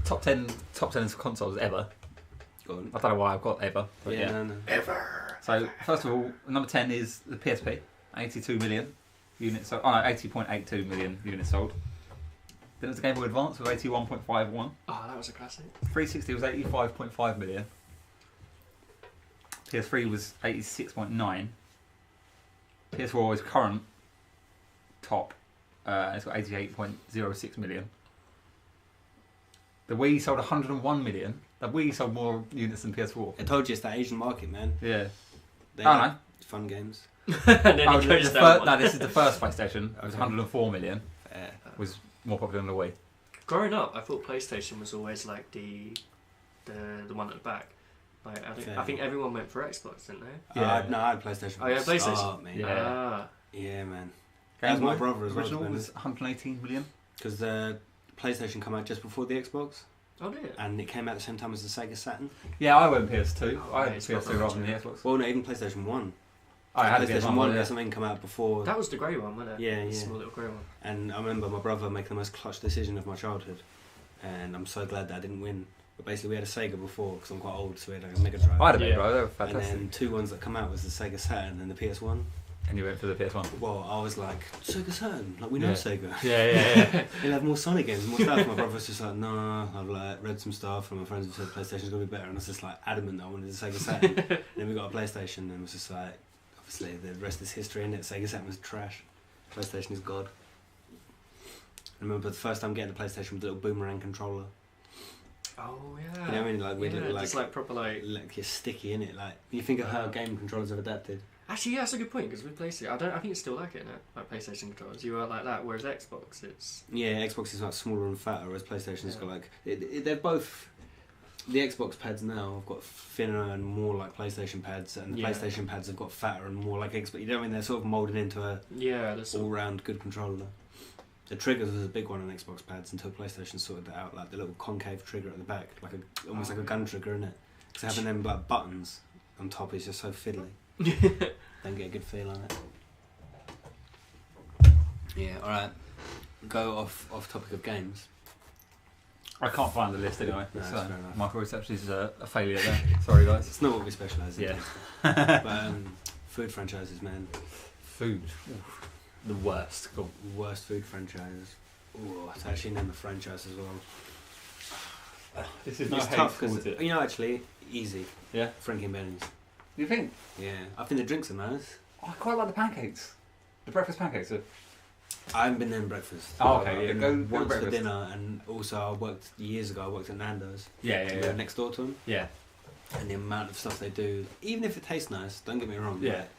Top 10 consoles ever. Go on. I don't know why I've got ever. But yeah. No. Ever. So first of all, number 10 is the PSP, 82 million units sold. Oh no, 80.82 million units sold. Then it was the Game Boy Advance with 81.51. Oh, that was a classic. 360 was 85.5 million. PS3 was 86.9. PS4 is current top. It's got 88.06 million. The Wii sold 101 million. The Wii sold more units than PS4. I told you it's that Asian market, man. Yeah. They I have know. fun games. And then he goes down one. No, this is the first PlayStation. It was 104 million. Fair. Was more popular than the Wii. Growing up, I thought PlayStation was always like the one at the back. Like, I think everyone went for Xbox, didn't they? Yeah. No, I had PlayStation. Oh, yeah, PlayStation. Start, man. Yeah. Ah. Yeah, man. Game That was my Boy brother as well. original was 118 million. Because the PlayStation came out just before the Xbox, Oh, did it? and it came out at the same time as the Sega Saturn. Yeah, I went PS2. Oh, I yeah, had it's PS2 proper rather than the original. Xbox. Well, no, even PlayStation 1. I had a PlayStation PS1 1 yeah. or something come out before. That was the grey one, wasn't it? Yeah, The yeah. small little grey one. And I remember my brother making the most clutch decision of my childhood, and I'm so glad that I didn't win. But basically, we had a Sega before because I'm quite old, so we had like a Mega Drive. I had a bit, Yeah. bro. They were and fantastic. then two ones that come out was the Sega Saturn and the PS1. And you went for the PS1. Well, I was like, Sega Saturn, like we know Yeah. Sega. Yeah. He'll have more Sonic games, more stuff. My brother was just like, no. I've like read some stuff from my friends who said PlayStation's gonna be better, and I was just like adamant that I wanted the Sega Saturn. Then we got a PlayStation, and it was just like, obviously the rest is history, and it Sega Saturn was trash. PlayStation is god. I remember the first time getting a PlayStation with the little boomerang controller. Oh, yeah. You know what I mean? Like we did just like proper like... like you're sticky in it. Like you think of how game controllers have adapted. Actually, yeah, that's a good point because with PlayStation, I think it's still like it, isn't it? Like PlayStation controllers, you are like that. Whereas Xbox, it's Yeah, Xbox is like smaller and fatter, whereas PlayStation's got like they're both. The Xbox pads now have got thinner and more like PlayStation pads, and the Yeah. PlayStation pads have got fatter and more like Xbox. You know what I mean? They're sort of moulded into a yeah, that's all-round good controller. The triggers was a big one on Xbox pads until PlayStation sorted that out, like the little concave trigger at the back, like almost like a gun trigger, isn't it? Because having them like buttons on top is just so fiddly. Don't get a good feel on it. Yeah, all right. Go off topic of games. I can't find the list anyway. No, so that's fair enough. my research is a failure there. Sorry, guys. It's not what we specialise in. Yeah. But food franchises, man. Food. Oof. The worst. Cool. Worst food franchise. Ooh, to actually name a franchise as well. This is It's tough because, you know, actually, easy. Yeah. Frankie and Benny's. You think? Yeah. I think the drinks are nice. I quite like the pancakes. The breakfast pancakes are... I haven't been there in breakfast. Oh, okay, I've yeah, been go once for breakfast. dinner, and also I worked years ago. I worked at Nando's. Yeah, We were next door to them, Yeah. and the amount of stuff they do, even if it tastes nice, don't get me wrong. Yeah. like,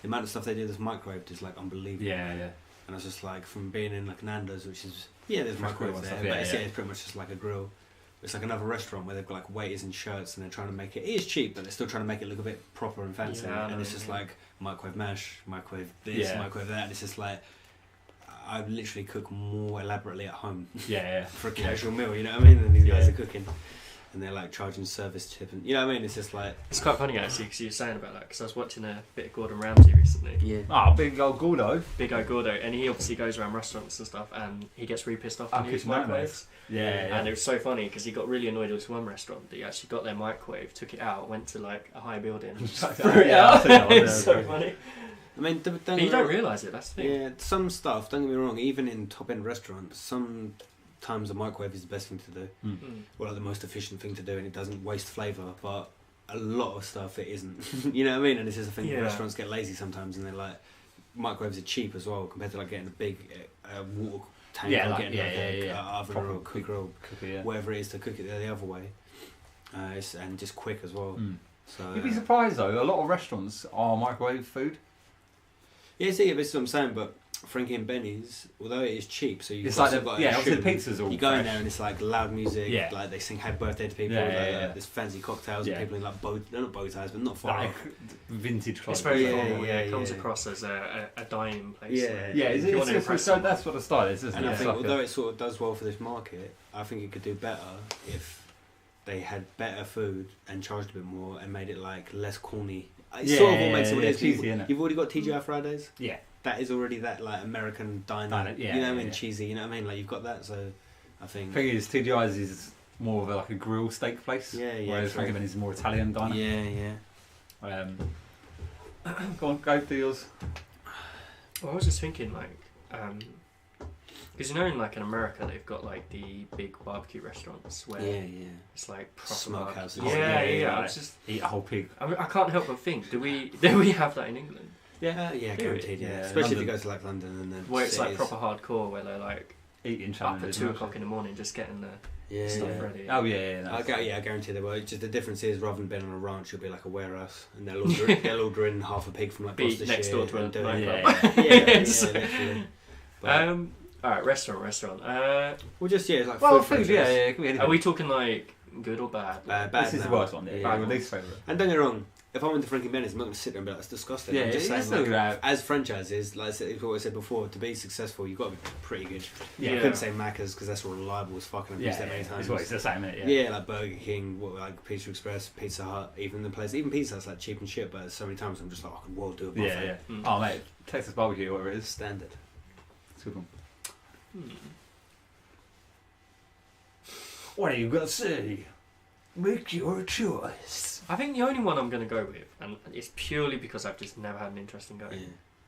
the amount of stuff they do that's microwaved is like unbelievable. Yeah. And I was just like, from being in like Nando's, which is there's Fresh grill microwaves and there, stuff, but yeah, it's, yeah. it's pretty much just like a grill. It's like another restaurant where they've got like waiters in shirts and they're trying to make it. It is cheap, but they're still trying to make it look a bit proper and fancy. Yeah, I know and it's what just you mean. like microwave mash, microwave this, Yeah. microwave that. And it's just like I literally cook more elaborately at home Yeah. for a casual meal. You know what I mean? And these guys Yeah. are cooking, and they're like charging service tip, and you know what I mean? It's just like It's quite funny actually because you were saying about that because I was watching a bit of Gordon Ramsay recently. yeah. Oh, big old Gordo. Big O Gordo, and he obviously goes around restaurants and stuff, and he gets really pissed off Oh, when he uses kitchen microwaves. Yeah. And it was so funny because he got really annoyed with this one restaurant that he actually got their microwave, took it out, went to like a high building, and just Yeah, threw it yeah, out. I've seen that one, It's yeah. so funny. I mean, But you don't realise it. That's the thing. Yeah, some stuff. Don't get me wrong. Even in top end restaurants, sometimes a microwave is the best thing to do. Mm. Well, like the most efficient thing to do, and it doesn't waste flavour. But a lot of stuff it isn't. You know what I mean? And this is the thing. Yeah. Restaurants get lazy sometimes, and they're like, microwaves are cheap as well compared to like getting a big water tank Yeah, or like- getting yeah, like yeah, a yeah. oven Proper or a cooker or Cookie, yeah. whatever it is to cook it the other way. And just quick as well. Mm. So You'd be surprised though. A lot of restaurants are microwave food. yeah, see, this is what I'm saying. But Frankie and Benny's, although it is cheap, so you've It's like also got yeah, to obviously the assume pizza's all. you go in fresh. there and it's like loud music, Yeah. like they sing happy birthday to people, Yeah, like, yeah, yeah. there's fancy cocktails Yeah. and people in like not bow ties, but not far Like off. vintage clothes. It's very Yeah, formal. Yeah, yeah, it comes yeah. across as a dining place. Yeah. where Yeah, if you want to impress so someone. that's what the style is, isn't And it? I It's think like although it sort of does well for this market, I think it could do better if they had better food and charged a bit more and made it like less corny. It sort of all makes it what it is. cheesy, innit? You've already got TGI Fridays. Yeah. That is already that like American diner. Yeah, you know what I mean? yeah. Cheesy. You know what I mean? Like you've got that. So I think. The thing is, TGI's is more of like a grill steak place. Yeah, yeah. Whereas Frankie Benny's is more Italian diner. Yeah, yeah. Go on, go do yours. Well, I was just thinking, like, because you know, in like in America, they've got like the big barbecue restaurants where Yeah, yeah. it's like proper Smokehouses. Yeah. I like, was just, eat a whole pig. I mean, I can't help but think, do we have that in England? Yeah, guaranteed. Yeah, especially if you London. go to like London and then Where it's like proper hardcore, where they're like Eating up challenges. at 2 o'clock in the morning, just getting the stuff ready. Oh yeah. I guarantee they will. Just the difference is, rather than being on a ranch, you'll be like a warehouse, and they'll order in half a pig from like Be Gloucestershire next door to a and do it. nightclub. literally. But, All right, restaurant. well, just it's like Well, food food, franchise. yeah. It could be anything. Are we talking like good or bad? Bad This is the now. worst one. Yeah, my least favourite. And don't get me wrong, if I went to Frankie Benny's, I'm not going to sit there and be like, it's disgusting. Yeah, I'm just it's saying, still like, that. as franchises, like what I said before, to be successful, you've got to be pretty good. Yeah. I couldn't say Macca's because that's reliable as fucking. I've used that many times. It's the same, isn't it? Yeah, like Burger King, like Pizza Express, Pizza Hut, even Pizza Hut's like cheap and shit, but so many times I'm just like, I could well do a buffet. Yeah. Mm. Oh mate, Texas barbecue, whatever it is, Standard. it's a good one. Hmm. What are you gonna say? Make your choice. I think the only one I'm going to go with, and it's purely because I've just never had an interest in going, Yeah.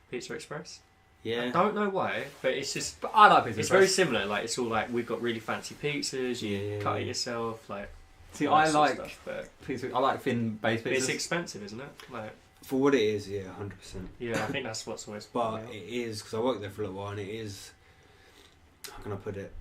Pizza Express. I Yeah. don't know why, but it's just, But I like pizza. it's very similar. Like, it's all like, we've got really fancy pizzas, you Yeah, cut it yeah. yourself, like, See, all I that sort of like stuff, but pizza. I like thin based but it's pizzas. expensive, isn't it? Like, For what it is, yeah, 100%. yeah, I think that's what's always. But it is, because I worked there for a little while, and it is, how can I put it?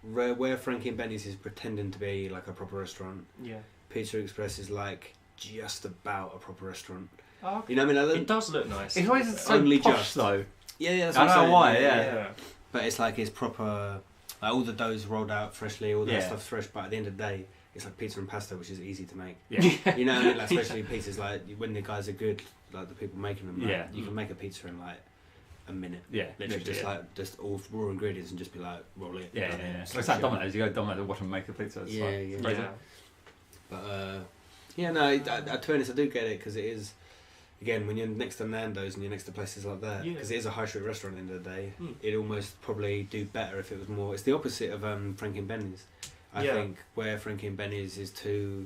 Where Frankie and Benny's is pretending to be like a proper restaurant, Yeah. Pizza Express is like just about a proper restaurant. Oh, okay. You know what I mean? It does look nice. It's always so Only posh just. though. Yeah, that's I what I'm don't know saying. why, Yeah. yeah. But it's like it's proper, like all the dough's rolled out freshly, all that Yeah. stuff's fresh. But at the end of the day, it's like pizza and pasta, which is easy to make. Yeah. You know what I mean? Like especially pizzas, like when the guys are good, like the people making them. Like, Yeah. you can make a pizza in like a minute. Yeah, Literally, just yeah. like just all raw ingredients and just be like roll it. Yeah, done yeah, it, yeah. slap It's like shit on. Domino's. You go to Domino's and watch them make a pizza. It's Yeah, like, yeah. crazy. Yeah. But yeah, no, to be honest, I do get it because it is. Again, when you're next to Nando's and you're next to places like that, Yeah. because it is a high street restaurant at the end of the day, Mm. it'd almost probably do better if it was more. It's the opposite of Frankie and Benny's. I Yeah. think where Frankie and Benny's is too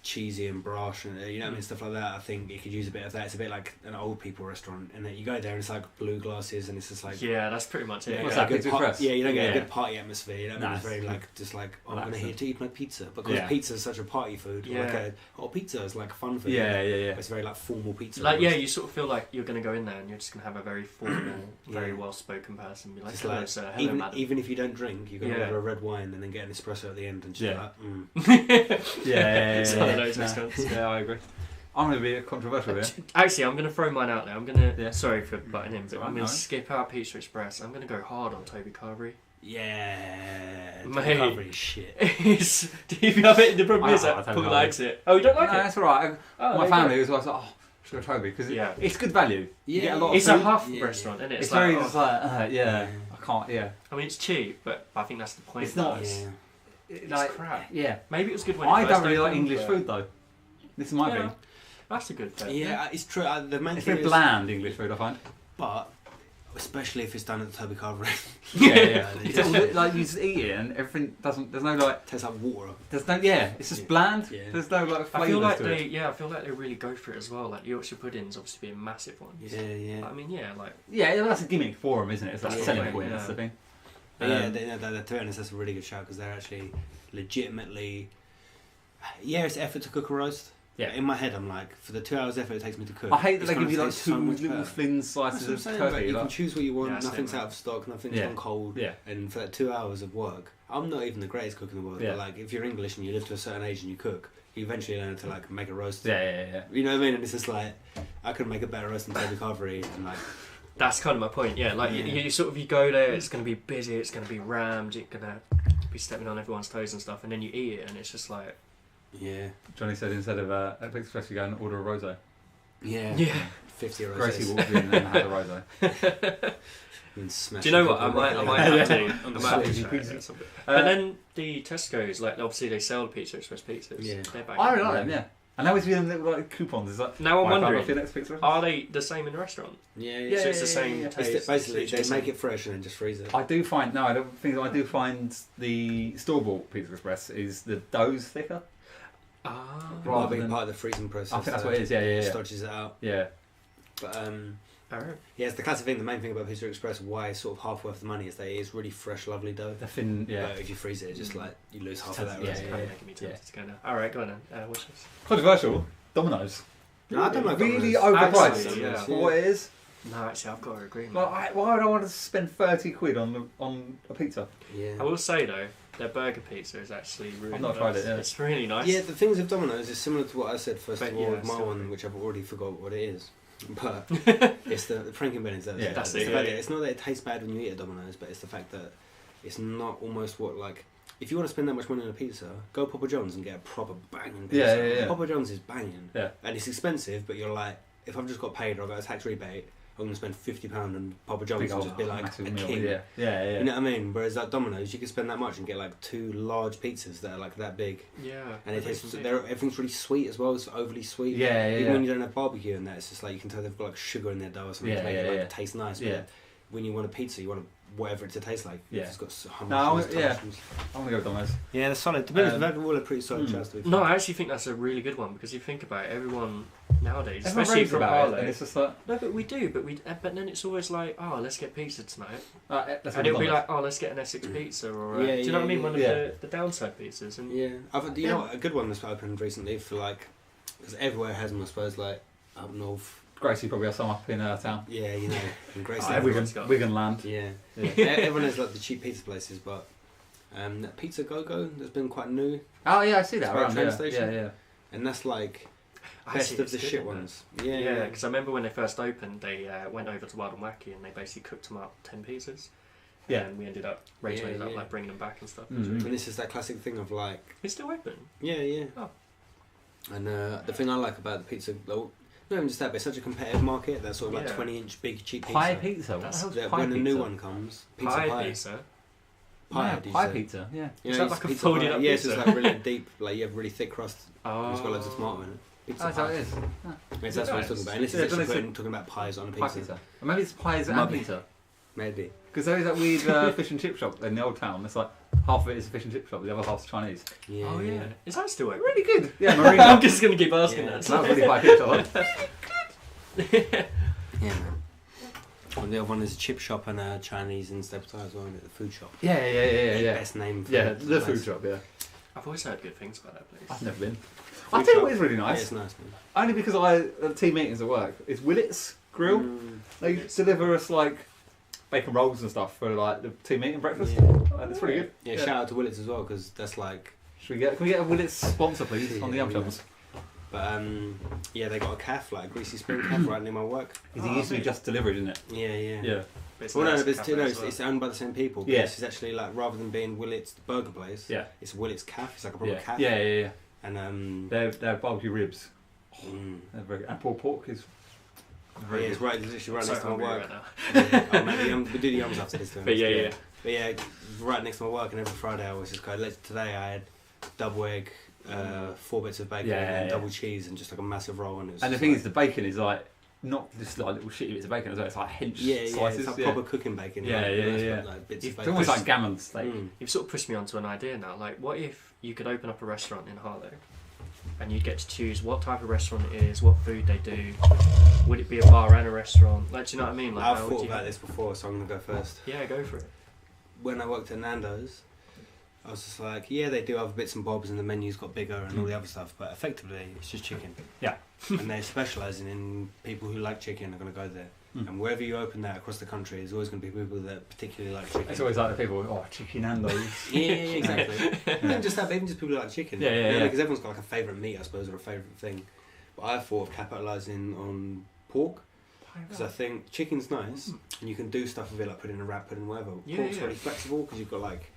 cheesy and brash and you know what I mean, stuff like that. I think it could use a bit of that. It's a bit like an old people restaurant, and then you go there and it's like blue glasses and it's just like Yeah, that's pretty much you it. don't What's get a that, good Pizza par- Express? yeah, you don't get Yeah. a good party atmosphere. You know what I mean? It's Nice. very like just like I'm Relaxing. here to eat my pizza because Yeah. pizza is such a party food. Yeah. Like pizza is like fun food. Yeah, yeah, yeah. It's very like formal pizza. Like, yeah, almost. you sort of feel like you're going to go in there and you're just going to have a very formal, very Yeah. well-spoken person. Be like, Just hello, like, sir. Hello, madam. even if you don't drink, you're gonna Yeah. order a red wine and then get an espresso at the end and just Yeah. like, mm. Yeah, It's one of those Nah. restaurants. Yeah, I agree. I'm going to be controversial here. Actually, I'm going to throw mine out there. I'm going to... Yeah. Sorry for butting in, but Alright, I'm going no. to skip out Pizza Express. I'm going to go hard on Toby Carvery. Yeah, Mate. recovery shit. It's... Do you have it? The problem I is like that Toby Paul Carvery. likes it. Oh, you don't like No, it? that's alright. Oh, there My you family go. was like, oh, should go Toby because Yeah. it's good value. You get a lot of It's a food. half Yeah. restaurant, isn't it? It's very like, just like, yeah, I can't, yeah. I mean, it's cheap, but I think that's the point. It's not. It's, Yeah. it's crap. Yeah. Maybe it was good when I it don't first really like opened, English but- food though. This is my Yeah. thing. That's a good thing. Yeah, it's true. The main It's thing very is, bland English food, I find. but especially if it's done at the Toby Carvery, Yeah, yeah. It It's just all, like you just eat it and everything doesn't. There's no like. tastes like water. There's no. Yeah. It's just Yeah. bland. Yeah. There's no like I flavours feel like to they, it. yeah, I feel like they really go for it as well. Like Yorkshire pudding's obviously be a massive one. Yeah, yeah. I mean, yeah, like Yeah, that's a gimmick for them, isn't it? It's like Yeah, selling yeah, point. yeah. That's the thing. But yeah, Um, to be honest, that's a really good shout because they're actually legitimately. Yeah, it's effort to cook a roast. Yeah. In my head, I'm like, for the 2 hours effort it takes me to cook. I hate that it's they gonna give you like taste two so much little better. thin That's slices what I'm of saying, turkey. like, you can Like, choose what you want. Yeah, same, Nothing's man. out of stock. Nothing's Yeah. gone cold. yeah. And for that 2 hours of work, I'm not even the greatest cook in the world. Yeah. But like, if you're English and you live to a certain age and you cook, you eventually learn to like make a roast. Yeah, yeah, yeah. You know what I mean? And it's just like, I could make a better roast than Toby Carvery, and like, that's kind of my point. Yeah, like Yeah. You sort of you go there, it's going to be busy, it's going to be rammed, you're going to be stepping on everyone's toes and stuff, and then you eat it, and it's just like, yeah, Johnny said instead of at Big Express, you go and order a rosé. yeah, yeah. 50 euros. Gracie walked in and then had a rosé. Do you know what? I might have to. I might have to try it at some point. But then the Tesco's, like obviously they sell the Pizza Express pizzas. Yeah. They're back. I really like them. Yeah. And now he's doing little like coupons. Is that Now I'm wondering, off your next pizza? are they the same in the restaurant? Yeah. So it's the same yeah. taste. Basically, it's they the make same. it fresh and then just freeze it. I do find I do find the store-bought Pizza Express is the dough's thicker. Ah. It might be part of the freezing process. I think that's what it is. Yeah. It stodges it out. Yeah. But Oh. yeah, it's the classic thing. The main thing about Pizza Express, why it's sort of half worth the money, is that it is really fresh, lovely dough. The thin. Yeah. But if you freeze it, it's just like you lose half Yeah, of that. yeah, rest. It's kind of making me tempted to go now. All right, go on then. What's this? Controversial. Domino's. No, I don't know. Really Domino's. overpriced Actually, yeah. for what it is. No, actually, I've got to agree. Like, why would I want to spend 30 quid on a pizza? Yeah. I will say though, their burger pizza is actually really I've not nice. tried it, yeah. It's really nice. Yeah, the things with Domino's is similar to what I said first But of all yeah, with my still. one, which I've already forgot what it is. But it's the Frankenbennings. Yeah, that's it's it, the fact yeah. that it's not that it tastes bad when you eat at Domino's, but it's the fact that it's not almost what like. If you want to spend that much money on a pizza, go Papa John's and get a proper banging pizza. Yeah. Papa John's is banging. Yeah. And it's expensive, but you're like, if I've just got paid or I've got a tax rebate, I'm going to spend £50 on Papa John's Big and old just be like a massive meal. king. Yeah. You know what I mean? Whereas at Domino's, you can spend that much and get like 2 large pizzas that are like that big. Yeah. And it tastes, tastes. everything's really sweet as well. It's overly sweet. Yeah. Even when you don't have barbecue in that, it's just like you can tell they've got like sugar in their dough or something to make it like taste nice. Yeah. But when you want a pizza, you want whatever it to taste like. Yeah. It's got so No, much. yeah. I'm gonna go with Domino's. Yeah, they're solid. To be honest, Um, they're all a pretty solid choice. to be fair. No, I actually think that's a really good one because you think about it, everyone nowadays, Everyone especially raves from about it, Harlow. and it's just like, No, but we do. But then it's always like, oh, let's get pizza tonight, let's and go it'll be Domino's. like, oh, let's get an Essex pizza, or Yeah, do you know what I mean? One of yeah. the downside pizzas, and Yeah, you know what, a good one that's opened recently for like, because everywhere has them, I suppose, like up north. Gracie probably has some up in town. Yeah, you know, in Grace. everyone's got- Wigan land. Yeah, Yeah. everyone has like the cheap pizza places, but that Pizza Go Go that's been quite new, Oh yeah, I see that It's by around. train Yeah. station. Yeah. and that's like actually, best of it's the good, shit isn't it? ones. Yeah, Yeah, because I remember when they first opened, they went over to Wild and Wacky and they basically cooked them up 10 pizzas. Yeah. And we ended up, Rachel Yeah, ended up yeah. like bringing them back and stuff. Mhm. And this is that classic thing of like, It's still open. yeah. Oh. And the thing I like about the pizza, well, not even just that, but it's such a competitive market. That sort of like Yeah. 20-inch big cheap pizza. Pie pizza. What the That's- hell's That pie when pizza? a new one comes, pizza Pie pizza. Pie, Yeah, did you pie say? pizza. Yeah. You Is know, that it's like a pizza folded pie. up Yeah, it's pizza? just like really deep, like you have really thick crust. Oh. It's got loads of tomato in it. Pizza That's how pie. it is. Yes, that's what I'm talking about. And this Yeah, is actually don't they talking about pies on a Pie pizza. pizza. Or maybe it's pies and Maybe. pizza. Maybe. Because there is that weird fish and chip shop in the old town. It's like half of it is a fish and chip shop, the other half's Chinese. Yeah. Oh, yeah. Is that still open? Really good. Yeah, I'm Marina. just going to keep asking Yeah. that. That was really pie pizza. Like. Yeah, man. And the other one is a chip shop and a Chinese and Staples as well, isn't it? The food shop. Yeah. Best name for Yeah, the the place. food shop. Yeah, I've always heard good things about that place. I've never been. Food I tell you shop. what is really Yeah, nice. it's nice, man. Only because at team meetings at work, it's Willet's Grill. Mm. They deliver us like bacon rolls and stuff for like the team meeting breakfast. Yeah. That's pretty good. Yeah, shout out to Willet's as well, because that's like. Can we get a Willet's sponsor, please, on the Yeah, Chums? But yeah, they got a calf, like a greasy spring calf, right near my work. Because it used to be just delivered, isn't it? Yeah. Yeah. But it's Well, no, nice but it's, cafe no, as it's, well. it's owned by the same people. But Yeah. This is actually like, rather than being Willet's the burger place, Yeah. it's Willet's calf. It's like a proper Yeah. calf. Yeah. And They're barbecue ribs. mm, They're very good. And pulled pork is yeah, very it's good. right, it's literally right So next to my hungry work. right now. Yeah. Oh, maybe we do the yums after this. But yeah. But yeah, right next to my work, and every Friday I was just going. Today I had double egg, 4 bits of bacon, Yeah. and double cheese, and just like a massive roll. And, it was And the just thing like, is, the bacon is like not just like little shitty bits of bacon as well. It's like hench slices. it's like proper cooking bacon. Yeah, like, yeah, nice, yeah. but, like, bits It's of It's bacon. almost like gammon steak. Mm. You've sort of pushed me onto an idea now. Like, what if you could open up a restaurant in Harlow and you'd get to choose what type of restaurant it is, what food they do? Would it be a bar and a restaurant? Like, do you know what I mean? Like, I've how would thought you- about this before, so I'm gonna go first. Yeah, go for it. When I worked at Nando's, I was just like, yeah, they do other bits and bobs, and the menu's got bigger and all the other stuff, but effectively, it's just chicken. Yeah. And they're specialising in people who like chicken are going to go there. Mm. And wherever you open that across the country, there's always going to be people that particularly like chicken. It's always like the people, chicken Nando's. Yeah, exactly. Even just that, but even just people who like chicken. Yeah. Because everyone's got like a favourite meat, I suppose, or a favourite thing. But I thought of capitalising on pork. Because I think chicken's nice, and you can do stuff with it, like put it in a wrap, put it in whatever. Yeah, Pork's yeah. really flexible because you've got like,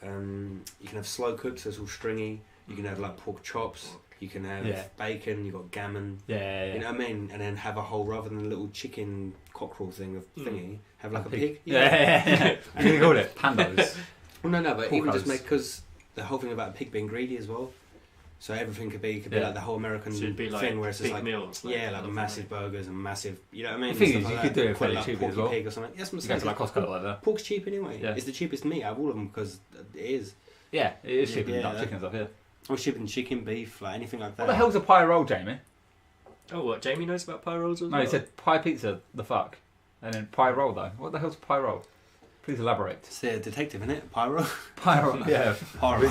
you can have slow cooked, so it's all stringy. You can have like pork chops. You can have bacon. You've got gammon. Yeah. You know what I mean? And then have a whole, rather than a little chicken cockerel thing of thingy, have like a pig. Yeah. What do you call it? Pandos. Well, no, but even just Porkos. make, because the whole thing about a pig being greedy as well. So everything could be Yeah. like the whole American So it'd be like thing where it's just big like meals. like massive burgers and massive, you know what I mean? The thing Stuff is, like you that. could do it fairly Like cheaply as Porky well. Pig or something. Yes, I'm You go to like Costco like that. Pork's cheap anyway. Yeah. It's the cheapest meat out of all of them because it is. Yeah, it is cheaper Yeah, than chicken and stuff. Yeah. Or cheaper than chicken, beef, like anything like that. What the hell's a pie roll, Jamie? Oh, what? Jamie knows about pie rolls as No, well? he said pie pizza. The fuck, and then pie roll though. What the hell's pie roll? Please elaborate. It's the detective, isn't it? Pyro. Pie roll. Yeah. Pyro.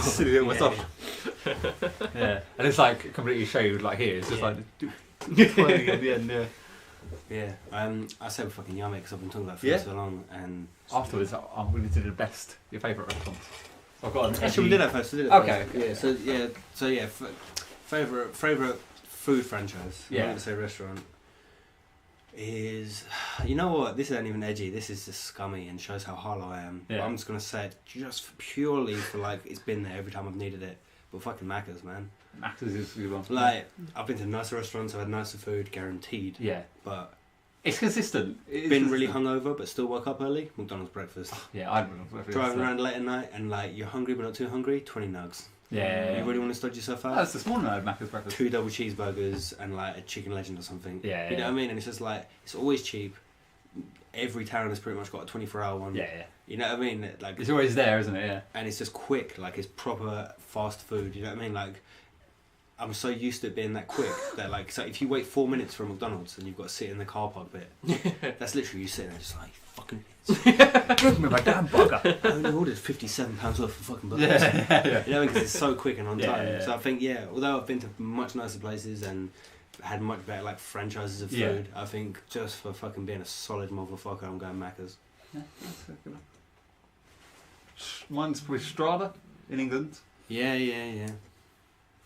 Yeah, and it's like completely shaved like here. It's just Yeah. like twirling at the end. Yeah. Yeah. I said we're fucking yummy because I've been talking about food Yeah. so long and. Afterwards, I'm willing to do the best. Your favourite restaurants. I've got an Actually, we did that first. Okay. Yeah. Favorite food franchise. Yeah. I'm going to say restaurant. Is, you know what? This isn't even edgy. This is just scummy and shows how hollow I am. Yeah. But I'm just going to say it just purely for like it's been there every time I've needed it. But fucking Macca's, man. Macca's is a good one. Like I've been to nicer restaurants. I've had nicer food, guaranteed. Yeah. But It's consistent. It is been really consistent. hungover, but still woke up early. McDonald's breakfast. Yeah, I don't know. Driving around late at night and like you're hungry but not too hungry. 20 nugs. Yeah. You really want to stodge yourself out? That's this morning I had Macca's breakfast. 2 double cheeseburgers and like a chicken legend or something. Yeah, You know yeah. what I mean? And it's just like it's always cheap. Every town has pretty much got a 24-hour one. Yeah, yeah. You know what I mean? Like, It's always there, isn't it? Yeah. and it's just quick. Like it's proper fast food. You know what I mean? Like I'm so used to it being that quick that like so if you wait 4 minutes for a McDonald's and you've got to sit in the car park bit, that's literally you sitting there just like fucking. Give me my damn burger. I only ordered £57 worth of fucking burgers. Yeah. You know, because it's so quick and on Yeah, time. yeah, yeah. So I think, yeah, although I've been to much nicer places and had much better like franchises of food, Yeah. I think just for fucking being a solid motherfucker, I'm going Macca's. Yeah, that's a good one. Mine's with Strada in England. Yeah.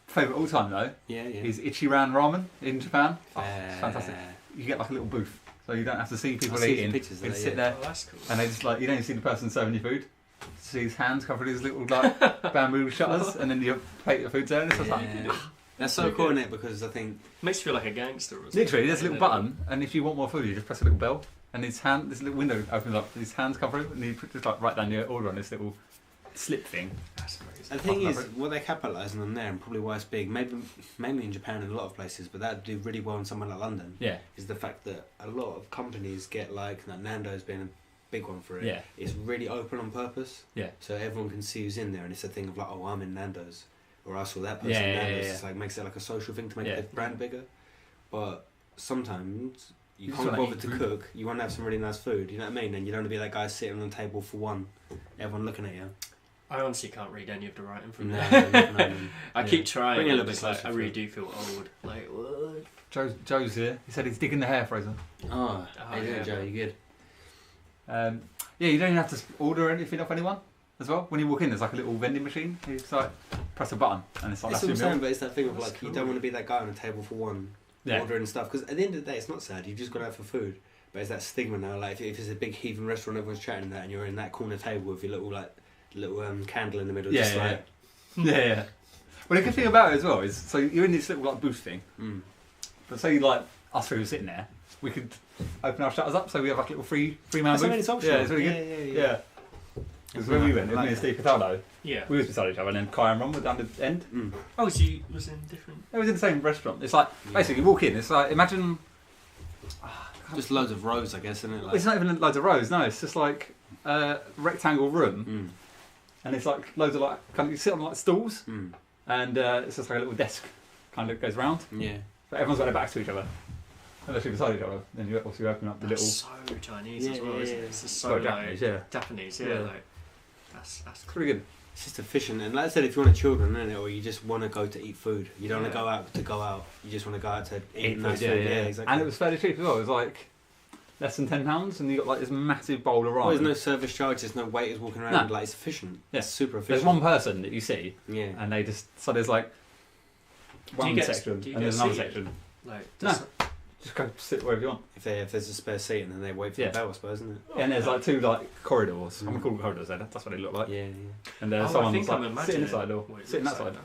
Favourite all time though Yeah. is Ichiran Ramen in Japan. Oh, it's Uh, fantastic. You get like a little booth, so you don't have to see people I've seen eating. pictures of You that, sit yeah. there, Oh, that's cool. and they just like you don't even see the person serving your food. You see his hands covered in his little like bamboo shutters, and then you plate your food's there, and it's just like Yeah. That's so cool, isn't it? Because I think Makes you feel like a gangster or something. literally there's a little Yeah. button, and if you want more food, you just press a little bell, and this little window opens up. His hands come through, and you just like write down your order on this little slip thing. That's amazing. the thing is, Fucking what they're capitalising on there, and probably why it's big, maybe mainly in Japan and a lot of places, but that'd do really well in somewhere like London. Yeah, Is the fact that a lot of companies get like Nando's being a big one for it. yeah, It's really open on purpose. yeah. So everyone can see who's in there, and it's a thing of like, oh, I'm in Nando's, or I saw that person Yeah, in yeah, Nando's. yeah, It's yeah. like makes it like a social thing to make Yeah. the brand bigger. But sometimes you You can't just wanna bother eat to food. cook. You want to have some really nice food. You know what I mean? And you don't want to be that guy sitting on the table for one, everyone looking at you. I honestly can't read any of the writing from No, there. no. I Yeah. keep trying. Bring it a and little it's bit like, closer I for really it. do feel old. Like, what? Joe's here. He said he's digging the hair Fraser. Oh, how you yeah. doing, Joe? You good? Yeah, you don't even have to order anything off anyone as well. When you walk in, there's like a little vending machine. You just like press a button, and it's like That's that's what I'm your saying, meal. but it's that thing of That's like you cool. don't want to be that guy on a table for one, Yeah, ordering stuff. Because at the end of the day, it's not sad. You've just got out for food. But it's that stigma now. Like if it's a big heathen restaurant, everyone's chatting that, and you're in that corner table with your little candle in the middle. Yeah, just yeah, like, yeah. Well, the good thing about it as well is, so you're in this little like booth thing. mm. But say like us three were sitting there, we could open our shutters up, so we have like a little free man That's booth. I mean, it's optional. Yeah, it's really good. Yeah. Because when we went, it was me and Steve Cataldo. Yeah. We was beside each other, and then Kai and Ron were down the end. Mm. Oh, so you was in different. It was in the same restaurant. It's like Yeah. basically you walk in. It's like imagine. Just loads of rows, I guess, isn't it? Like, It's not even loads of rows. No, it's just like a rectangle room, mm. and it's like loads of like kind of you sit on like stools, Mm. and it's just like a little desk, kind of goes round. Yeah. But everyone's got their backs to each other, unless you're beside each other. Then you obviously open up the That's little. so Chinese as Yeah, well, yeah, isn't it? yeah. It's just so Well, like Japanese, yeah. Japanese, yeah. Yeah. Like that's It's pretty good. It's just efficient, and like I said, if you want children, isn't it, or you just want to go to eat food, you don't want Yeah. to go out. You just want to go out to eat Eat nice food, food. Yeah, exactly. And it was fairly cheap as well. It was like less than £10, and you got like this massive bowl of ramen. Well, there's no service charge. There's no waiters walking around. No. Like it's efficient. Yeah. It's super There's efficient. one person that you see, Yeah. and they just so there's like Do you one get- section, do you and get there's another seated? section. like No. just, Just go sit wherever you want. If there's a spare seat, and then they wait for Yeah. the bell, I suppose, isn't it? And there's like two like corridors. I'm Mm. gonna call them corridors. That's what they look like. Yeah. And there's Oh, I someone think that's I'm like sitting imagining this side or what it sitting that looks side. like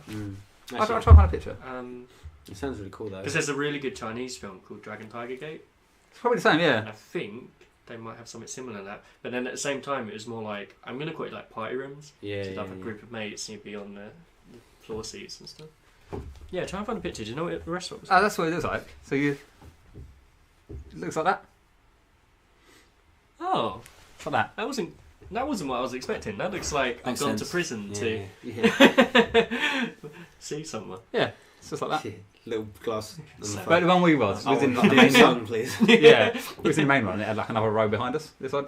Yeah. I'll try Actually, to find a picture. it sounds really cool though. because there's a really good Chinese film called Dragon Tiger Gate. It's probably the same, And yeah. I think they might have something similar to that. But then at the same time, it was more like I'm gonna call it like party rooms. Yeah. So you'd Yeah. have a group of mates and you'd be on the floor seats and stuff. Yeah, try and find a picture. Do you know what the restaurant was? Oh, that's what it looks like. So it looks like that. Oh, Like that. that wasn't what I was expecting. That looks like Makes I've gone sense. to prison Yeah, to yeah. see someone. Yeah, it's just like that. Yeah, little glass. on the So- But front. the one we was Oh, in not the the main main one. one, please. Yeah, it was in the main one. It had like another row behind us. This one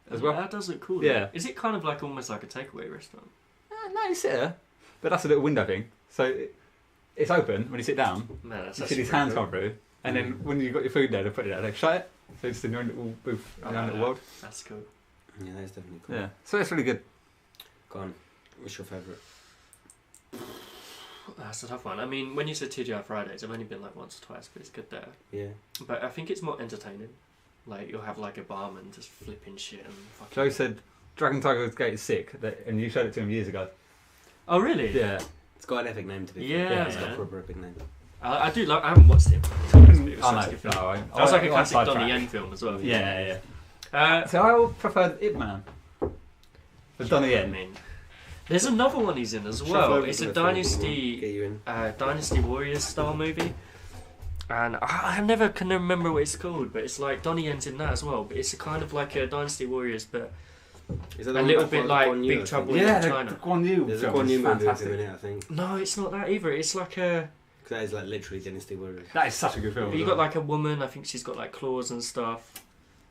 as well. That does look cool. Yeah. though. Is it kind of like almost like a takeaway restaurant? No, you sit there, but that's a little window thing. So it's open when you sit down. Man, that's You see actually these pretty hands cool. come through, and then when you've got your food there, they put it there. They shut it. So it's in your own little booth, in your own little world. That's cool. Yeah, that's definitely cool. Yeah, so it's really good. Go on. What's your favourite? That's a tough one. I mean, when you said TGI Fridays, I've only been like once or twice, but it's good there. Yeah. But I think it's more entertaining. Like you'll have like a barman just flipping shit and fucking. Joe said Dragon Tiger's Gate is sick, and you showed it to him years ago. Oh really? Yeah. It's got an epic name to be Yeah, fair. It's got a man. proper epic name. I do like. I haven't watched it. But it was Oh, such a no, good film. no, That was like a I classic sidetracked. Donnie Yen film as well. Yeah, yeah. So I prefer Ip Man. The Donnie I Yen. mean, there's another one he's in as Shuffle well. over It's to a the film, Dynasty. Get you in. Dynasty Warriors style movie, and I never can remember what it's called, but it's like Donnie Yen's in that as well. But it's a kind of like a Dynasty Warriors, but Is that a the one little about bit Guan like Yu, I Big think? Trouble in Yeah, China. the Guan Yu There's a film Guan Yu is movie fantastic. in it, I think. No, it's not that either. It's like a Because that is like literally Dynasty Warriors. That is such a good film. you got like a woman. I think she's got like claws and stuff,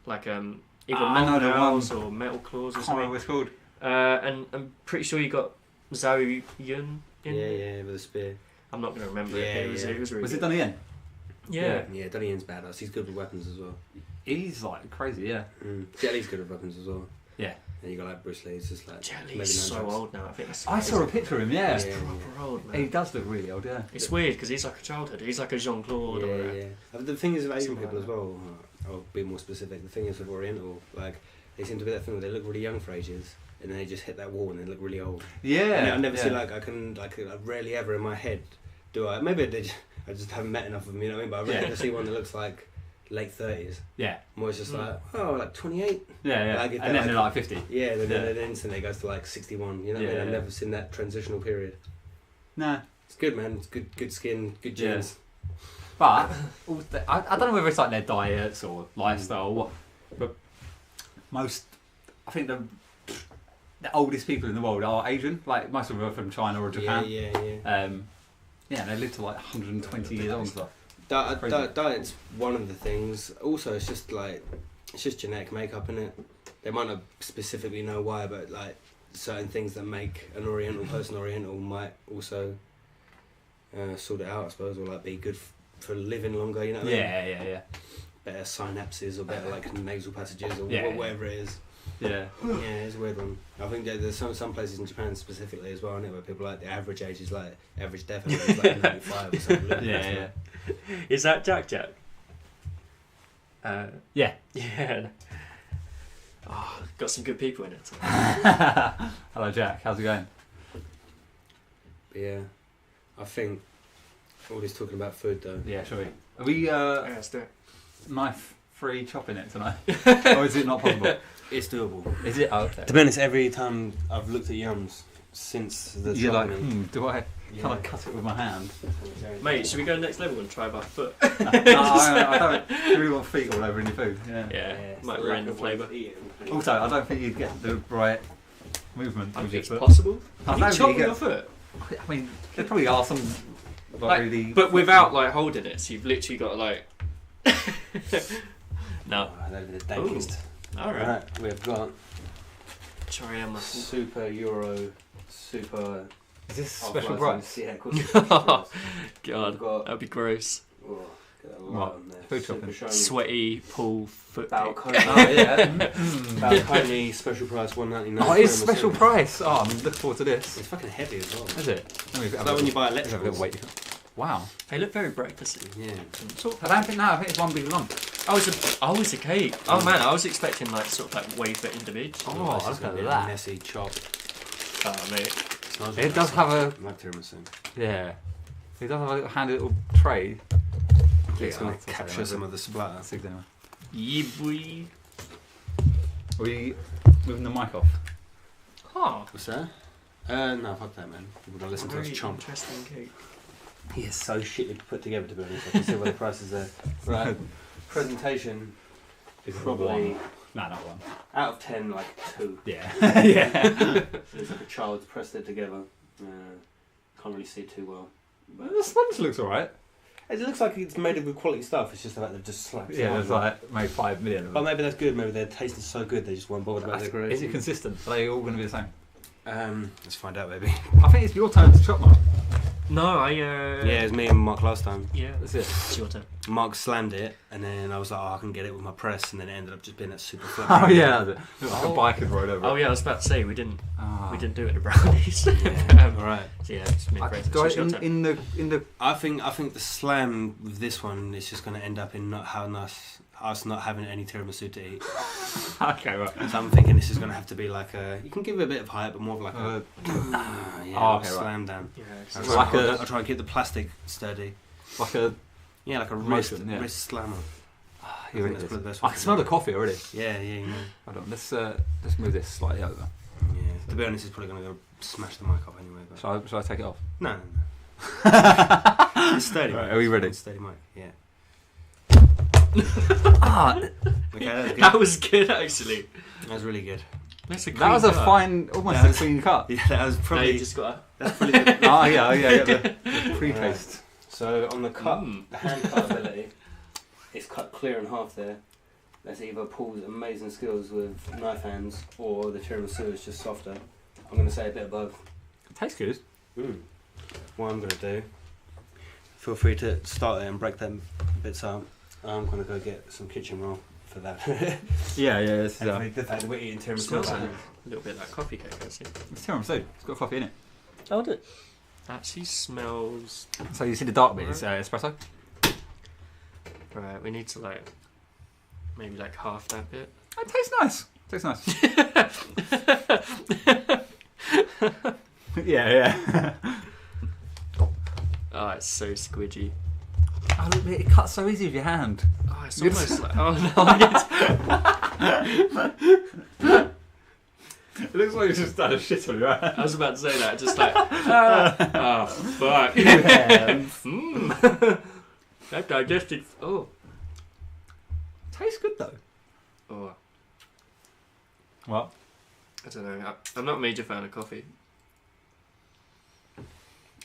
like either I know the nails one. or metal claws or I can't remember something. what it's called. And I'm pretty sure you got Zhao Yun in. Yeah, with a spear. I'm not going to remember Yeah, it. It was, yeah. it was really Was it good. Donnie Yen? Yeah. Yeah, Donnie Yen's badass. He's good with weapons as well. He's like crazy, yeah. Jet Li's good with weapons as well. Yeah. And you got like Bruce Lee. It's just like Jet maybe Li's so nunchucks. old now. I think that's I saw a picture of him, yeah. He's Yeah. proper old, man. He does look really old, yeah. It's weird because he's like a childhood. He's like a Jean Claude. or a, Yeah. The thing is with Asian Something people like as well. I'll be more specific. The thing is with Oriental, like they seem to be that thing where they look really young for ages, and then they just hit that wall and they look really old. Yeah. And I never yeah. see like I rarely ever in my head do I. Maybe I just haven't met enough of them. You know what I mean? But I rarely Yeah. ever see one that looks like late 30s. Yeah. I'm always just Mm. like, oh, like 28. Yeah, yeah. Like, if and they're then they're like 50. Yeah, then Yeah. then instantly it goes to like 61. You know what I mean? Yeah, I've yeah. never seen that transitional period. Nah. It's good, man. It's good skin, good Yeah. genes. But I don't know whether it's like their diets or lifestyle or what, but I think the oldest people in the world are Asian. Like most of them are from China or Japan. Yeah. Yeah, they live to like 120 years old and stuff. Crazy. Diet's one of the things. Also, it's just genetic makeup in it. They might not specifically know why, but like certain things that make an Oriental person Oriental might also sort it out, I suppose, or like be good for living longer. You know what I mean? Yeah. Better synapses or better like nasal passages or Yeah. whatever it is. Yeah. Yeah, it's a weird one. I think there's some places in Japan specifically as well, isn't it, where people like the average age is like average death age is like 95 or something. Yeah. Is that Jack? Yeah. Yeah. Oh, got some good people in it. Hello, Jack. How's it going? But yeah, I think all this talking about food though. Yeah, shall we? Are we Yeah, let's do it. knife-free chopping it tonight? Or is it not possible? It's doable. Is it? Oh, okay. To be honest, every time I've looked at Yums since the You're like, chopping, do I yeah. kind of cut it with my hand? Mate, should we go next level and try by foot? No, I don't really want feet all over any food. Yeah. Yeah, it's might the ruin lack the of way flavour. of eating. Also, I don't think you'd get the right movement I with think your it's foot. possible. I Can don't you think chop you with get- your foot? I mean, there probably are some Like, really. but without like holding it, so you've literally got to like. No. Oh, that'd be the dankest. Alright. Right, we've got Choriama. Super Euro, Super. Is this half special license. price? Yeah, of course. It's special price. God, We've got that'd be gross. oh, get a lot What? on there. Food Super shopping. shiny. Sweaty pull foot pick. Balcony. Oh yeah. Balcony special price $1.99. Oh, it is special price. Oh, I'm looking forward to this. It's fucking heavy as well. Is it? Let me It's have like a when you buy let's have a little electricals. wait. Wow. They look very breakfasty. Yeah. Sort I don't think no. I think it's one big lump. it's a cake. Oh man, I was expecting like sort of like wafer individual. Oh, this is look gonna at be a that. messy chop. Oh mate. Smells It does tiramisu. have a I like tiramisu. yeah. It does have a little handy little tray. It's gonna I'll say capture that. some of the splatter. That's it, anyway. Yeah, boy. Are we moving the mic off? Huh. What's that? No, fuck that, man. People gonna listen to us Very chomp. interesting cake. He is so shittily put together, to be honest. I can see why the price is there. Right. Presentation is probably Nah, not one. out of 10, like 2. Yeah. Yeah. It's like a child's pressed it together. Can't really see too well. But The sponge looks alright. it looks like it's made with quality stuff. It's just about they've just slapped. Yeah, it it's on. like made 5 million of But them. maybe that's good. Maybe their taste is so good they just weren't bothered about their grade. Is it consistent? Are they all going to be the same? Let's find out, maybe. I think it's your turn to chop, Mark. No, I. Yeah, it was me and Mark last time. Yeah, That's it. it's your turn. Mark slammed it, and then I was like, oh, I can get it with my press, and then it ended up just being that super flat. Oh yeah, like a bike had rolled over. Oh yeah, I was about to say we didn't Oh. do it to brownies. Yeah, alright. So yeah, it's me and Fraser. Do I, It's your turn. in the I think the slam with this one is just going to end up in not having us not having any tiramisu to eat. okay, right. So I'm thinking this is going to have to be like a. You can give it a bit of height, but more of like a. oh, okay, slam down. Yeah, I'll it's Like try, a- I'll try and keep the plastic sturdy. Like a Yeah, like a wrist, Motion, yeah. wrist slammer. here it that's is. probably the best I way can to smell do the coffee already. Yeah, you know. Hold on, let's move this slightly over. Yeah. To be honest, it's probably going to go smash the mic off anyway. But... Shall I take it off? No. It's sturdy. Right, are we ready? It's steady mic. Yeah. Ah, Okay, that was good. That was good actually. That was really good. That's a that was a clean cut. fine, almost That a was- clean cut. Yeah, that was No, probably. you just got. That's probably good. Oh yeah, the pre-taste. So on the cut, Mm. the hand cut ability, it's cut clear in half there. That's either Paul's amazing skills with knife hands or the tiramisu is just softer. I'm going to say a bit of both. It tastes good. What I'm going to do, feel free to start it and break them bits up. I'm going to go get some kitchen roll for that. Yeah, it's The fact that we're eating tiramisu. Smells like a little bit like coffee cake, actually. tiramisu. It's got coffee in it. Oh, it actually smells. So you see the dark bit is espresso. Right, we need to like maybe like half that bit. It tastes nice. yeah. Oh, it's so squidgy. Oh, look, it cuts so easy with your hand. Oh, it's almost like. Oh no! I did. It looks like you just done a shit on your hand. I was about to say that, just like. Oh fuck! That digested. Oh. Tastes good though. Oh. Well, I don't know. I'm not a major fan of coffee.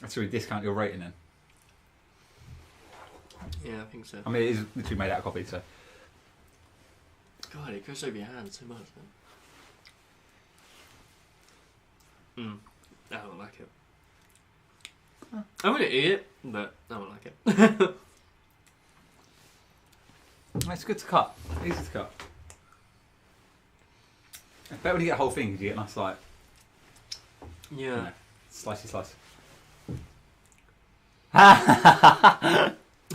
that's really discount your rating then. Yeah, I think so. I mean, it is literally made out of coffee, so. God, it goes over your hand so much. Man. I don't like it. I'm gonna eat it, but I don't like it. It's good to cut. Easy to cut. It's better when you get the whole thing because you get a nice, like, Yeah. slicey slice.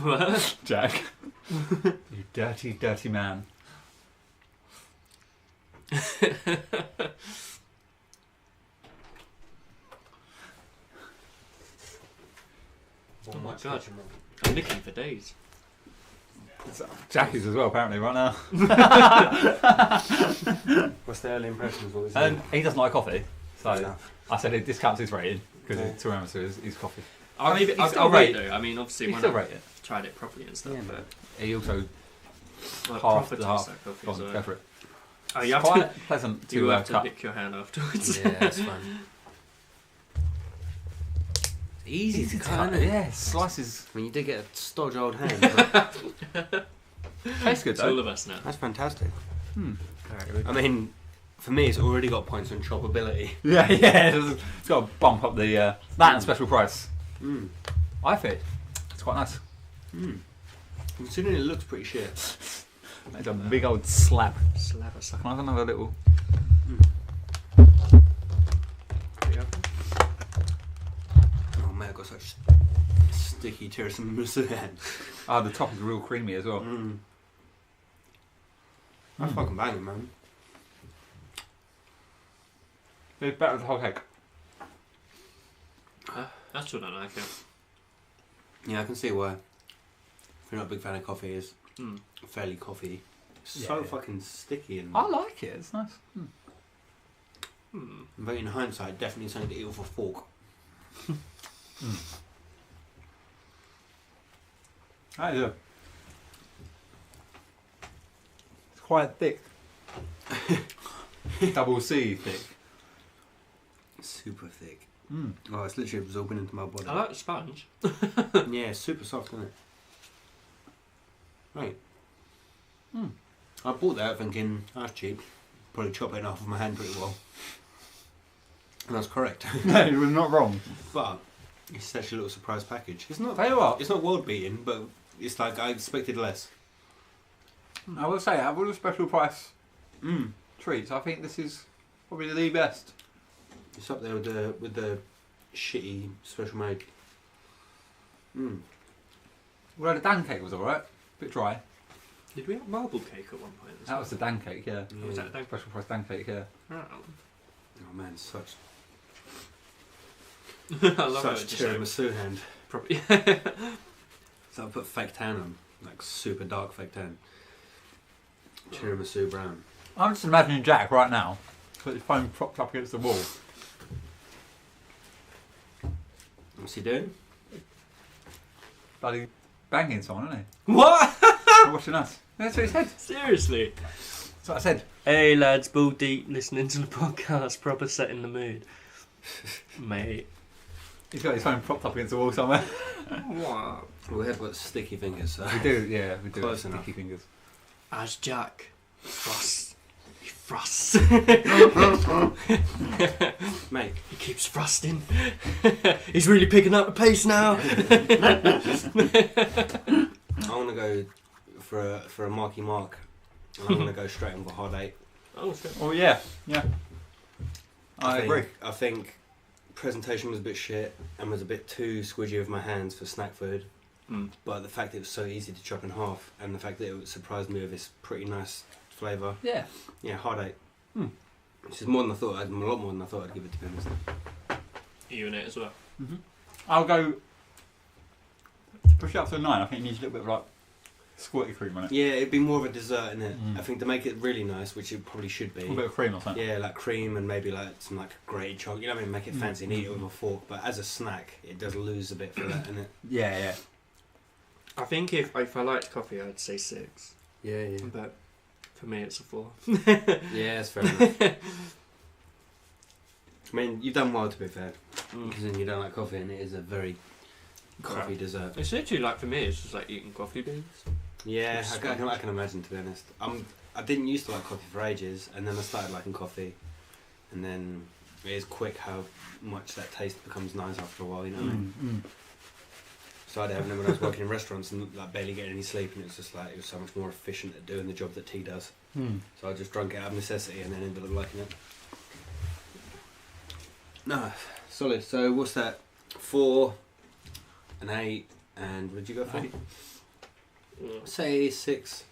What? Jack. You dirty, dirty man. Oh my god. I'm licking for days. Jack is as well, apparently, right now. What's the early impressions? What was And he doesn't like coffee, so No. I said it discounts his rating because Yeah. tiramisu is coffee. I'll still rate rate- though. I mean, obviously, You when still I've rate it. tried it properly and stuff, Yeah, but He also like, half proper the tastes half. like coffee. Go on, So. go for it. Oh, you It's have quite to. pleasant You to have to cut. lick your hand afterwards. Yeah, that's fun. Easy to cut, isn't it? Yeah, slices. I mean, you did get a stodge old hand. But Tastes good It's all though. of us now. that's fantastic. Alright, I mean, for me, it's already got points on choppability. Yeah, it's got to bump up the that and special price. I think it's quite nice. Considering it looks pretty shit. It's a big old slab. slap a sucker. Can I have another little? Oh man, I've got such sticky tiramisu hands. Ah, the top is real creamy as well. That's fucking banging, man. It's better than the whole cake. That's what I like it. Yeah, I can see why. If you're not a big fan of coffee, it's fairly coffee. It's so Yeah. fucking sticky and. I like it. It's nice. But in hindsight, definitely something to eat with a fork. That is it's quite thick. Double C thick. Super thick. Mm. Oh, it's literally absorbing into my body. I like the sponge. Yeah, it's super soft, isn't it? Right. Mm. I bought that thinking, that's cheap. Probably chop it in half with my hand pretty well. And I was correct. No, you were not wrong. But it's such a little surprise package. It's not Tell you what, it's not world beating, but it's like I expected less. I will say, out of all the special price Mm. treats, I think this is probably the best. It's up there with the shitty special made. Mm. Well, the Dan cake was alright. Bit dry. Did we have marble cake at one point? That was the Dan cake, yeah. Oh, was that a Dan Special price Dan cake, yeah. Oh. Oh man, such I love such it. Just tiramisu hand. probably. So I put fake tan on, like super dark fake tan. Tiramisu brown. I'm just imagining Jack right now, with his phone propped up against the wall. What's he doing? Bloody banging someone, isn't What? he? Watching us. That's what he said. Seriously? That's what I said. Hey lads, ball deep, listening to the podcast, proper setting the mood. Mate. He's got his phone propped up against the wall somewhere. What? We have got sticky fingers, so. We do, yeah, we do. Close Sticky enough. fingers. As Jack thrusts. He thrusts. Mate, He keeps thrusting. He's really picking up the pace now. I want to go for a Marky Mark, and I want to go straight on for hard 8. Oh, shit. Oh yeah, yeah. I agree. I think presentation was a bit shit and was a bit too squidgy with my hands for snack food. Mm. But the fact that it was so easy to chop in half, and the fact that it surprised me with this pretty nice flavour. Yeah. Yeah, hard 8. Hmm. Which is more than I thought. A lot more than I thought I'd give it, to be honest. You in it as well? Mm-hmm. I'll go. Push it up to a 9. I think it needs a little bit of like squirty cream on it. Yeah, it'd be more of a dessert, innit? Mm. I think to make it really nice, which it probably should be. A bit of cream or something. Yeah, like cream and maybe like some like grated chocolate. You know what I mean? Make it fancy and eat it with a fork. But as a snack, it does lose a bit for that, innit? Yeah, yeah. I think if I liked coffee, I'd say 6. Yeah, yeah. But for me, it's a 4. Yeah, that's fair enough. I mean, you've done well, to be fair. Because then you don't like coffee, and it is a very coffee dessert. It's literally like, for me, it's just like eating coffee beans. Yeah, I can imagine, to be honest. I didn't used to like coffee for ages, and then I started liking coffee, and then it is quick how much that taste becomes nice after a while, you know what I mean? Started having it when I was working in restaurants and like barely getting any sleep, and it's just like it was so much more efficient at doing the job that tea does. So I just drank it out of necessity and then ended up liking it. No, solid. So what's that? 4, an 8, and what did you go for? 8. Say 6.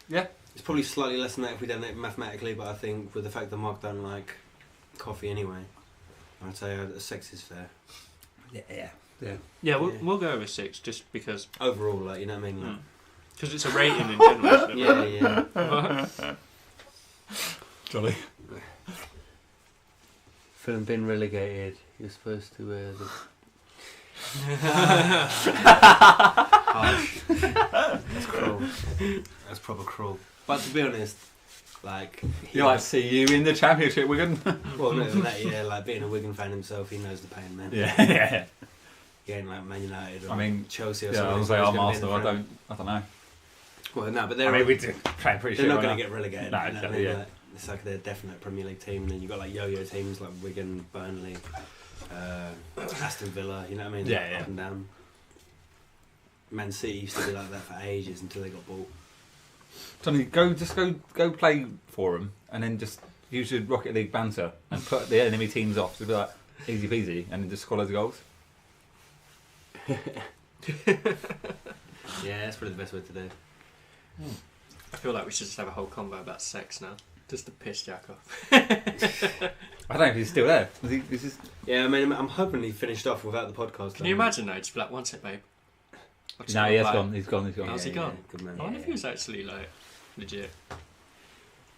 Yeah. It's probably slightly less than that if we done it mathematically, but I think with the fact that Mark don't like coffee anyway, I'd say a 6 is fair. Yeah, yeah. Yeah, Yeah. we'll go over 6 just because. Overall, like, you know what I mean? Like, Because it's a rating in general, isn't it? yeah. Jolly. Film been relegated. You're supposed to wear the. Harsh. That's cruel. That's proper cruel. But to be honest, like. You like to see you in the championship, Wigan. Well, no, that, yeah, like being a Wigan fan himself, he knows the pain, man. Yeah, yeah. He ain't like Man United or I mean, Chelsea or Yeah, I something. was like, He's I'm gonna be in the Arsenal. I Prem. don't know. Well, no, but I they're. mean, we do play pretty They're shit not right going now. to get relegated. No, you know what I exactly, mean? yeah. Like, it's like they're a definite Premier League team, and then you've got like yo-yo teams like Wigan, Burnley, Aston Villa, you know what I mean? Yeah, yeah. Up and down. Man City used to be like that for ages until they got bought. Johnny, go play for them, and then just use your Rocket League banter and put the enemy teams off. To be like easy peasy, and then just score loads of goals. Yeah, that's probably the best way to do it. I feel like we should just have a whole convo about sex now, just to piss Jack off. I don't know if he's still there. This is Yeah, I mean, I'm hoping he finished off without the podcast. Can you imagine though? Just be like, one sec, babe. I'll just no, go he has back. gone. He's gone. How's he gone? Good man. I wonder if he was actually like legit.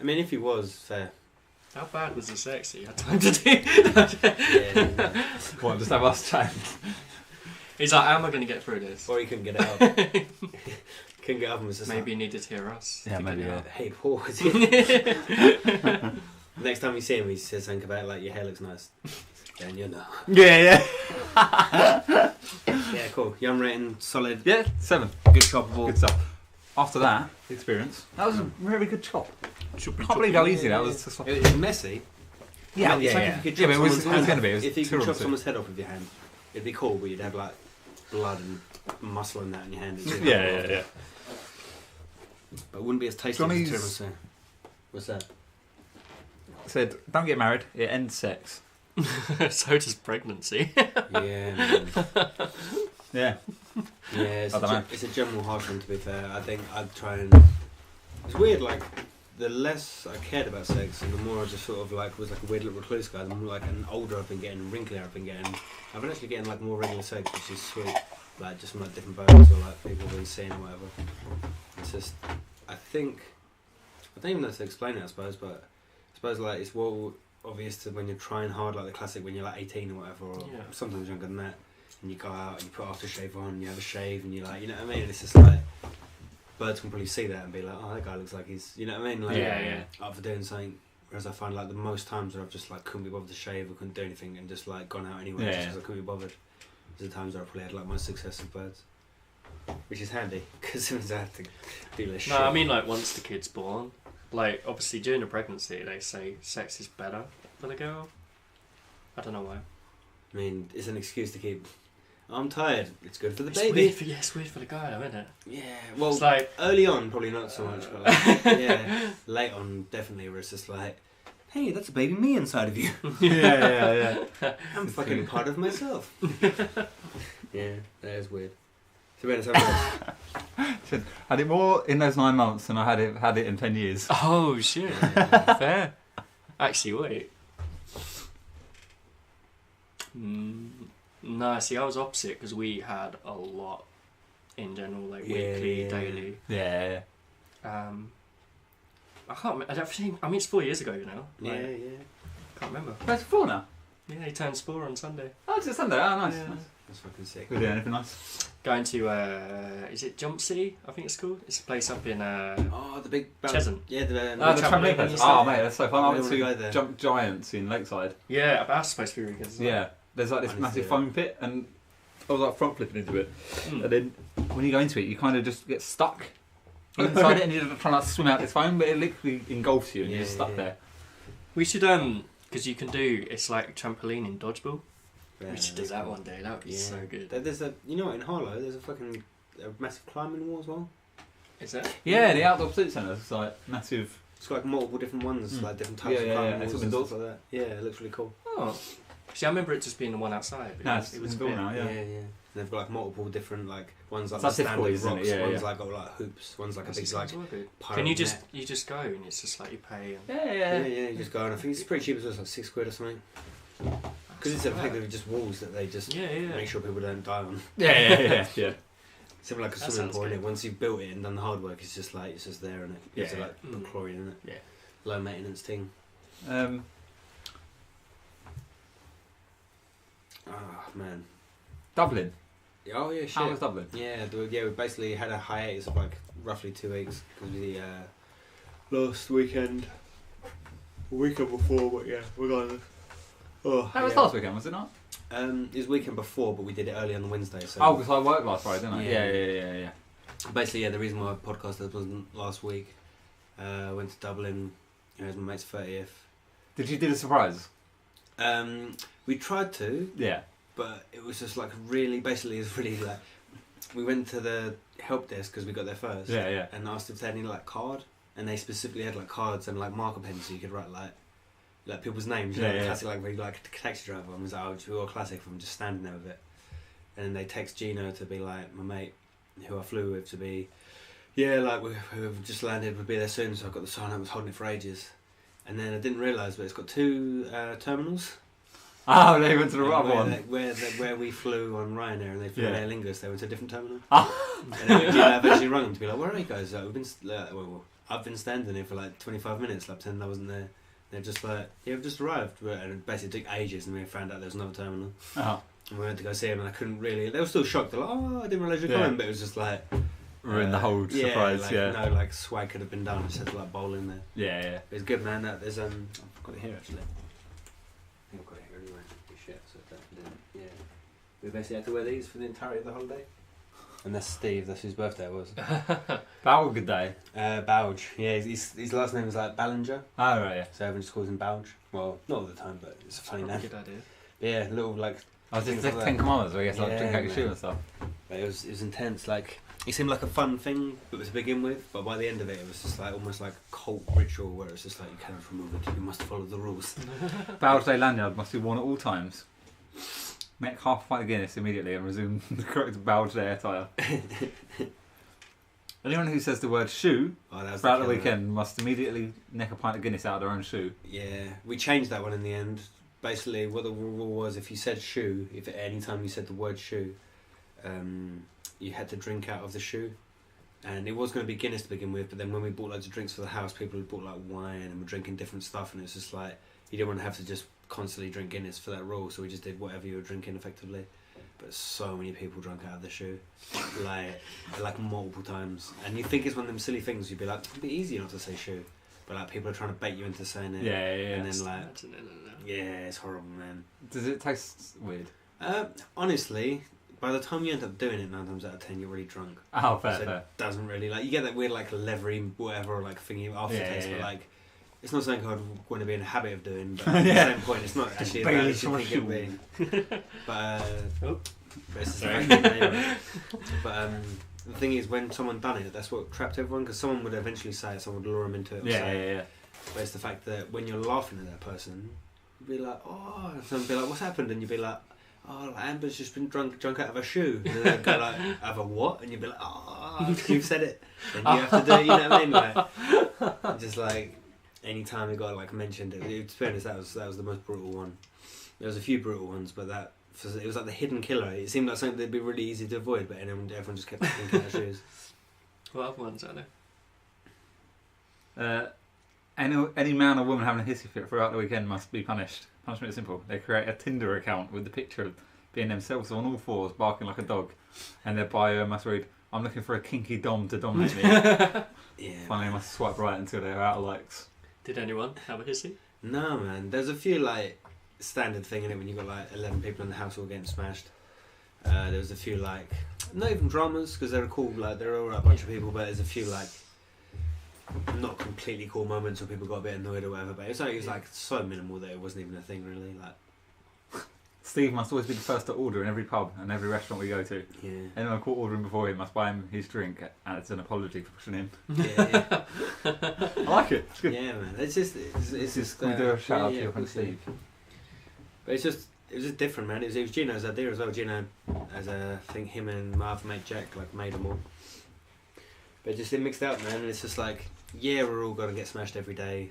I mean, if he was, fair. How bad was the sex that you had time to do? Yeah. What? Just have us chat. He's like, how am I going to get through this? Or he couldn't get it up. Couldn't get up and was just Maybe he needed to hear us. Yeah, maybe. Hey, pause. Next time you see him, he says something about like your hair looks nice. Then you know. Yeah. Yeah, cool. Young rating, solid. Yeah, 7. Good choppable. Good stuff. After that experience, that was a very good chop. Can't believe how easy that was. To It was messy. Yeah, I mean, it's like if you could Yeah, but chop it was someone's hand going to off- be. It was If you could terrible chop to- someone's head off with your hand, it'd be cool, but you'd have like blood and muscle and that in your hand. Yeah. But it wouldn't be as tasty Johnny's- as tiramisu. What's that? Said, don't get married, it ends sex. So does pregnancy. Yeah, man. Yeah. Yeah, it's I don't know. it's a general harsh one, to be fair. I think I'd try and... It's weird, like, the less I cared about sex and the more I just sort of like was like a weird little recluse guy, the more like an older I've been getting, wrinklier I've been getting. I've been actually getting like more regular sex, which is sweet. Like just from like different bones or like people have been seeing or whatever. It's just, I think, I don't even know how to explain it, I suppose, but I suppose like it's well obvious to when you're trying hard, like the classic when you're like 18 or whatever, or Yeah. sometimes younger than that, and you go out and you put aftershave on, and you have a shave, and you're like, you know what I mean? And it's just like, birds can probably see that and be like, oh, that guy looks like he's, you know what I mean? Like, Yeah. up for doing something. Whereas I find like the most times where I've just like couldn't be bothered to shave or couldn't do anything and just like gone out anyway just because I couldn't be bothered. Those are the times where I probably had like my success with birds, which is handy because it means I have to do less shit. No, I mean like once the kid's born, like obviously during the pregnancy they say sex is better for the girl. I don't know why. I mean, it's an excuse to keep. I'm tired. It's good for the It's baby. weird for, it's weird for the guy though, isn't it? Yeah. Well, It's like early on probably not so much, but like, yeah, late on definitely where it's just like, hey, that's a baby me inside of you. Yeah. I'm fucking part of myself. Yeah, that is weird. So when it's Said, had it more in those 9 months than I had it in 10 years. oh shit, fair. Actually, wait. No, see, I was opposite because we had a lot in general, like weekly, daily. Yeah. I can't. I don't think. I mean, it's 4 years ago now. yeah, Like, yeah. Can't remember. That's 4 now. Yeah, he turns 4 on Sunday. Oh, it's a Sunday. Oh, nice. Yeah. nice. That's fucking sick. We doing anything nice? Going to is it Jump City? I think it's called. It's a place up in Oh, the big Cheshunt. Yeah, the The trampoline place. place. Oh, mate, that's so fun. I We went wanna go to there. Jump Giants in Lakeside. Yeah, but that's supposed to be really good. Isn't it? Yeah. There's like I this need to massive do foam pit, and I was like front flipping into it. Mm. And then when you go into it, you kind of just get stuck inside it, and you're trying to like, swim out this foam, but it literally engulfs you, and you're just stuck there. We should because you can do it's like trampoline in dodgeball. Yeah, We should do that's that cool. one day. That would be Yeah. so good. There's a, you know what, in Harlow, there's a massive climbing wall as well. Is it? Yeah, the outdoor pursuit centre is like massive. It's got like multiple different ones, Mm. like different types Yeah, of yeah, climbing yeah. It's walls all and indoors. stuff like that. Yeah, it looks really cool. Oh. See, I remember it just being the one outside. No, it's it was indoor a bit- now. Yeah. And they've got like multiple different like ones like It's the like standard difficult, isn't it? rocks, Yeah, ones yeah. like got like hoops, ones like a Actually big like sounds well good. pirate Can you net. just go and it's just like you pay and Yeah, you just go and I think it's pretty cheap as well, it's like £6 or something. Because it's effectively just walls that they just yeah. make sure people don't die on. Yeah. Similar like a That swimming sounds pool, innit? good. Once you've built it and done the hard work, it's just there and you have to Yeah. like put Mm. chlorine in it. Yeah. Low maintenance thing. Ah man. Dublin. Oh yeah, shit. How was Dublin? Yeah, we basically had a hiatus of like roughly 2 weeks because the last weekend, weekend before, but yeah, we're going. Oh, That was yeah. last weekend, was it not? It was weekend before, but we did it early on the Wednesday. So Oh, because I worked last Friday, didn't I? Yeah. Yeah. basically, yeah, the reason why I podcasted wasn't last week. Went to Dublin. It was my mate's 30th. Did you do the surprise? We tried to, Yeah. but it was just like really, basically, it's really like we went to the help desk because we got there first. Yeah. And asked if they had any like card, and they specifically had like cards and like marker pens so you could write like people's names. You know, Yeah. classic like where you like a taxi driver. And was like, oh, we all classic from just standing there with it. And then they text Gino to be like my mate, who I flew with, to be, yeah, like we've just landed, we'll be there soon. So I got the sign, I was holding it for ages, and then I didn't realise, but it's got 2 terminals. Oh, they went to the other one. Where we flew on Ryanair and they flew Yeah. on Aer Lingus, they went to a different terminal. Oh. And then I've actually rung them to be like, where are you guys? Like, I've been standing here for like 25 minutes, like pretending I wasn't there. They're just like, yeah, we've just arrived. And it basically took ages, and we found out there was another terminal. Oh. And we went to go see them, and I couldn't really. They were still shocked. They're like, oh, I didn't realise you were coming, but it was just like. Ruined the whole surprise. No, like swag could have been done. Just had to like bowl in there. Yeah. It was good, man. There's I've got it here actually. I think I've got it here anyway. Shit, so yeah. We basically had to wear these for the entirety of the holiday. And that's Steve. That's whose birthday it was. Bowel good day. Bouge. Yeah, his last name is like Ballinger. Oh right, yeah. So everyone just calls him Bouge. Well, not all the time, but it's a funny name. Good idea. Yeah, little like. I was just like 10 Commandments where you have to like, drink out your man. shoe and stuff. But it was intense. Like it seemed like a fun thing, but to begin with. But by the end of it, it was just like almost like a cult ritual where it's just like you cannot remove it. You must follow the rules. Bowel Day lanyard must be worn at all times. Make half a pint of Guinness immediately and resume the correct Bowel Day attire. Anyone who says the word shoe throughout the weekend must immediately neck a pint of Guinness out of their own shoe. Yeah, we changed that one in the end. Basically, what the rule was, if you said shoe, if at any time you said the word shoe, you had to drink out of the shoe. And it was going to be Guinness to begin with, but then when we bought loads of drinks for the house, people had bought like wine and were drinking different stuff, and it's just like, you didn't want to have to just constantly drink Guinness for that rule, so we just did whatever you were drinking effectively. But so many people drank out of the shoe, like multiple times. And you think it's one of them silly things, you'd be like, it'd be easier not to say shoe. But like people are trying to bait you into saying it. Yeah. And then like, yeah, it's horrible, man. Does it taste weird? Honestly, by the time you end up doing it 9 times out of 10, you're already drunk. Oh, fair. It doesn't really, like, you get that weird like leathery whatever or like thingy aftertaste, but like, it's not something I'd want to be in a habit of doing. But at the same point, it's not actually as bad as you think it would be. But it's just anyway. But the thing is, when someone done it, that's what trapped everyone, because someone would eventually say it, someone would lure them into it. Yeah. But it's the fact that when you're laughing at that person, you'd be like, oh, and someone would be like, what's happened? And you'd be like, oh, like Amber's just been drunk out of a shoe. And then they'd go like, out of a what? And you'd be like, oh, you've said it. Then you have to do it, you know what I mean? Like, just like, any time it got like mentioned, to be honest, that was the most brutal one. There was a few brutal ones, but it was like the hidden killer. It seemed like something that'd be really easy to avoid, but everyone just kept drinking their shoes. What other ones are there? Any man or woman having a hissy fit throughout the weekend must be punished. Punishment is simple. They create a Tinder account with the picture of being themselves on all fours, barking like a dog, and their bio must read, "I'm looking for a kinky dom to dominate me." Yeah. Finally, they must swipe right until they're out of likes. Did anyone have a hissy? No, man. There's a few like standard thing in it when you got like 11 people in the house all getting smashed. There was a few like, not even dramas, because they're cool, like they're all a bunch of people, but there's a few like not completely cool moments where people got a bit annoyed or whatever, but it was like so minimal that it wasn't even a thing really. Like, Steve must always be the first to order in every pub and every restaurant we go to. yeah. Anyone caught ordering before him must buy him his drink, and it's an apology for pushing him. Yeah. I like it. It's good. Yeah, man. It's just We do a shout out to your friend cool, Steve. But it was just different, man. It was Gino's idea as well. Gino, I think him and my other mate Jack like made them all. But it mixed out, man. And it's just like, yeah, we're all gonna get smashed every day.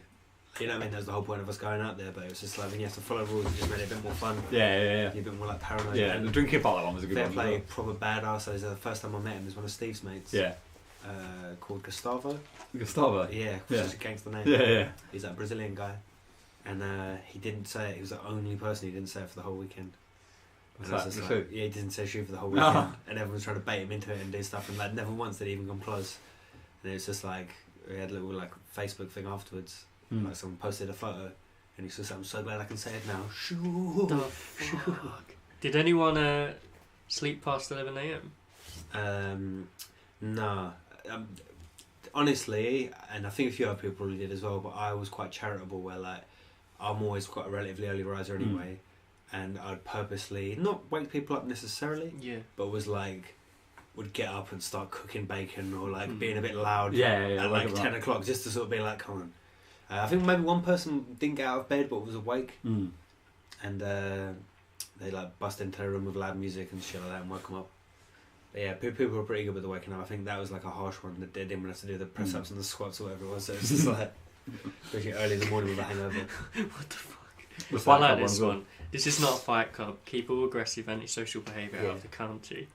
You know what I mean? That was the whole point of us going out there. But it was just like when you have to follow rules, it just made it a bit more fun. Yeah. You're a bit more like paranoid. Yeah, and the drinking part of that one was a good fair one. play, proper badass. So the first time I met him was one of Steve's mates. Yeah. Called Gustavo. Gustavo. Yeah, Yeah. just a gangster name. Yeah. He's that Brazilian guy. And he didn't say it. He was the only person who didn't say it for the whole weekend. What's And I that? was just The like, shoe? yeah, he didn't say shoe for the whole No. weekend. And everyone's trying to bait him into it and do stuff. And like, never once did he even come close. And it was just like, we had a little like Facebook thing afterwards. Like someone posted a photo. And he says, I'm so glad I can say it now. Shoe. The fuck? Did anyone sleep past 11 a.m? No. Honestly, and I think a few other people probably did as well, but I was quite charitable where like I'm always quite a relatively early riser anyway, and I'd purposely not wake people up necessarily, but was like would get up and start cooking bacon or like being a bit loud at like 10 o'clock just to sort of be like, come on. I think maybe one person didn't get out of bed but was awake, and they like bust into their room with loud music and shit like that and woke them up. But yeah, people were pretty good with the waking up. I think that was like a harsh one that they didn't have to do the press ups and the squats or whatever it was. So it's just like, especially early in the morning with a hangover. What the fuck? I like this one. This is not a fight club. Keep all aggressive antisocial behaviour out of the county.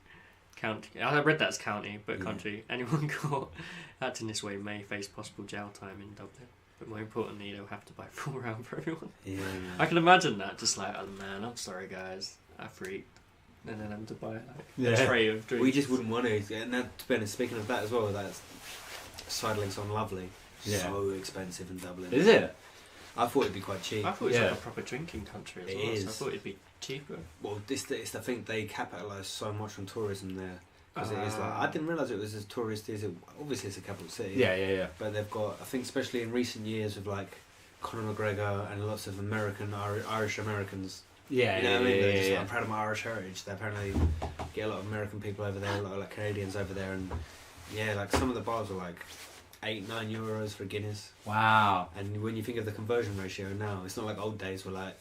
I read that as county, but country. Anyone caught acting this way may face possible jail time in Dublin. But more importantly, they'll have to buy full round for everyone. Yeah. I can imagine that, just like, oh man, I'm sorry guys, I freaked. And then having to buy like a tray of drinks. We just wouldn't want to. And that, to be honest, speaking of that as well, that's side links on Lovely. Yeah. So expensive in Dublin. Is it? I thought it'd be quite cheap. I thought it was like a proper drinking country as It well, is. so I thought it'd be cheaper. Well, it's the thing, they capitalise so much on tourism there. Because it is like, I didn't realise it was as touristy as it, obviously it's a capital city. Yeah. But they've got, I think especially in recent years with like Conor McGregor and lots of Irish Americans. Yeah, You know what I mean? They're just yeah. like, I'm proud of my Irish heritage. They apparently get a lot of American people over there, a lot of like Canadians over there, and yeah, like some of the bars are like €8-9 for a Guinness. Wow. And when you think of the conversion ratio now, it's not like old days where like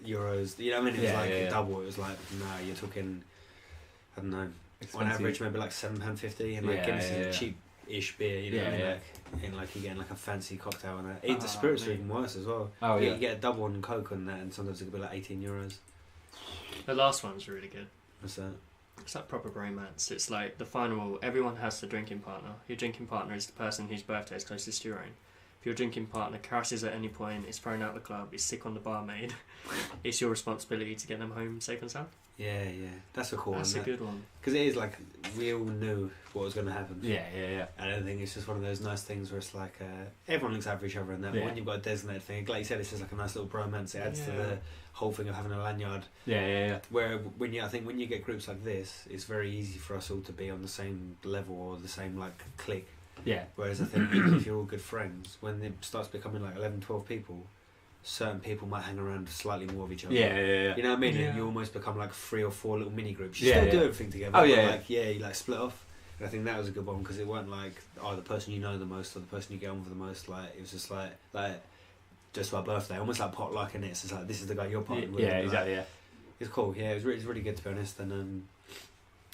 euros. You know what I mean? It was double. It was like you're talking, I don't know, on average maybe like £7.50, and like Guinness is a cheap-ish beer. You know what I mean? Like, and like you're getting like a fancy cocktail and that. The spirits are even worse as well. Oh yeah. You get a double on Coke on that, and sometimes it could be like €18. The last one's really good. What's that? It's like proper bromance. It's like the final, everyone has the drinking partner. Your drinking partner is the person whose birthday is closest to your own. If your drinking partner crashes at any point, is thrown out of the club, is sick on the barmaid, it's your responsibility to get them home safe and sound. Yeah, that's a cool That's one. a good one. Because it is like, we all knew what was going to happen. Yeah. I don't think it's just one of those nice things where it's like, everyone looks out for each other and that, but when you've got a designated thing, like you said, it's just like a nice little bromance. It adds to the whole thing of having a lanyard. Yeah. Where I think when you get groups like this, it's very easy for us all to be on the same level or the same like clique. Yeah. Whereas I think even if you're all good friends, when it starts becoming like 11, 12 people, certain people might hang around slightly more with each other. Yeah. You know what I mean? Yeah. And you almost become like 3 or 4 little mini groups. You still do everything together. Oh, yeah. But like, you like split off. And I think that was a good one because it weren't like, the person you know the most or the person you get on with the most. Like, it was just like just our birthday, almost like potluck, and it's just like, this is the guy you're partnered with. Yeah, exactly. Yeah. It's cool. Yeah, it was really good to be honest. And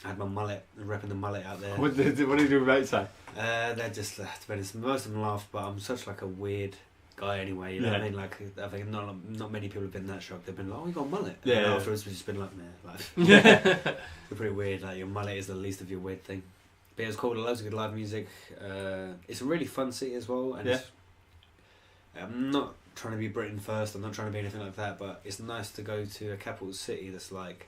I had my mullet, repping the mullet out there. What did your mates say? They're just, to be honest, most of them laugh, but I'm such like a weird guy anyway, you know what I mean? Like, I think not many people have been that shocked. They've been like, oh, you got a mullet? And then afterwards we've just been like, nah, like, you're pretty weird, like, your mullet is the least of your weird thing. But it was cool, loads of good live music. It's a really fun city as well, and I'm not trying to be Britain first, I'm not trying to be anything like that, but it's nice to go to a capital city that's like,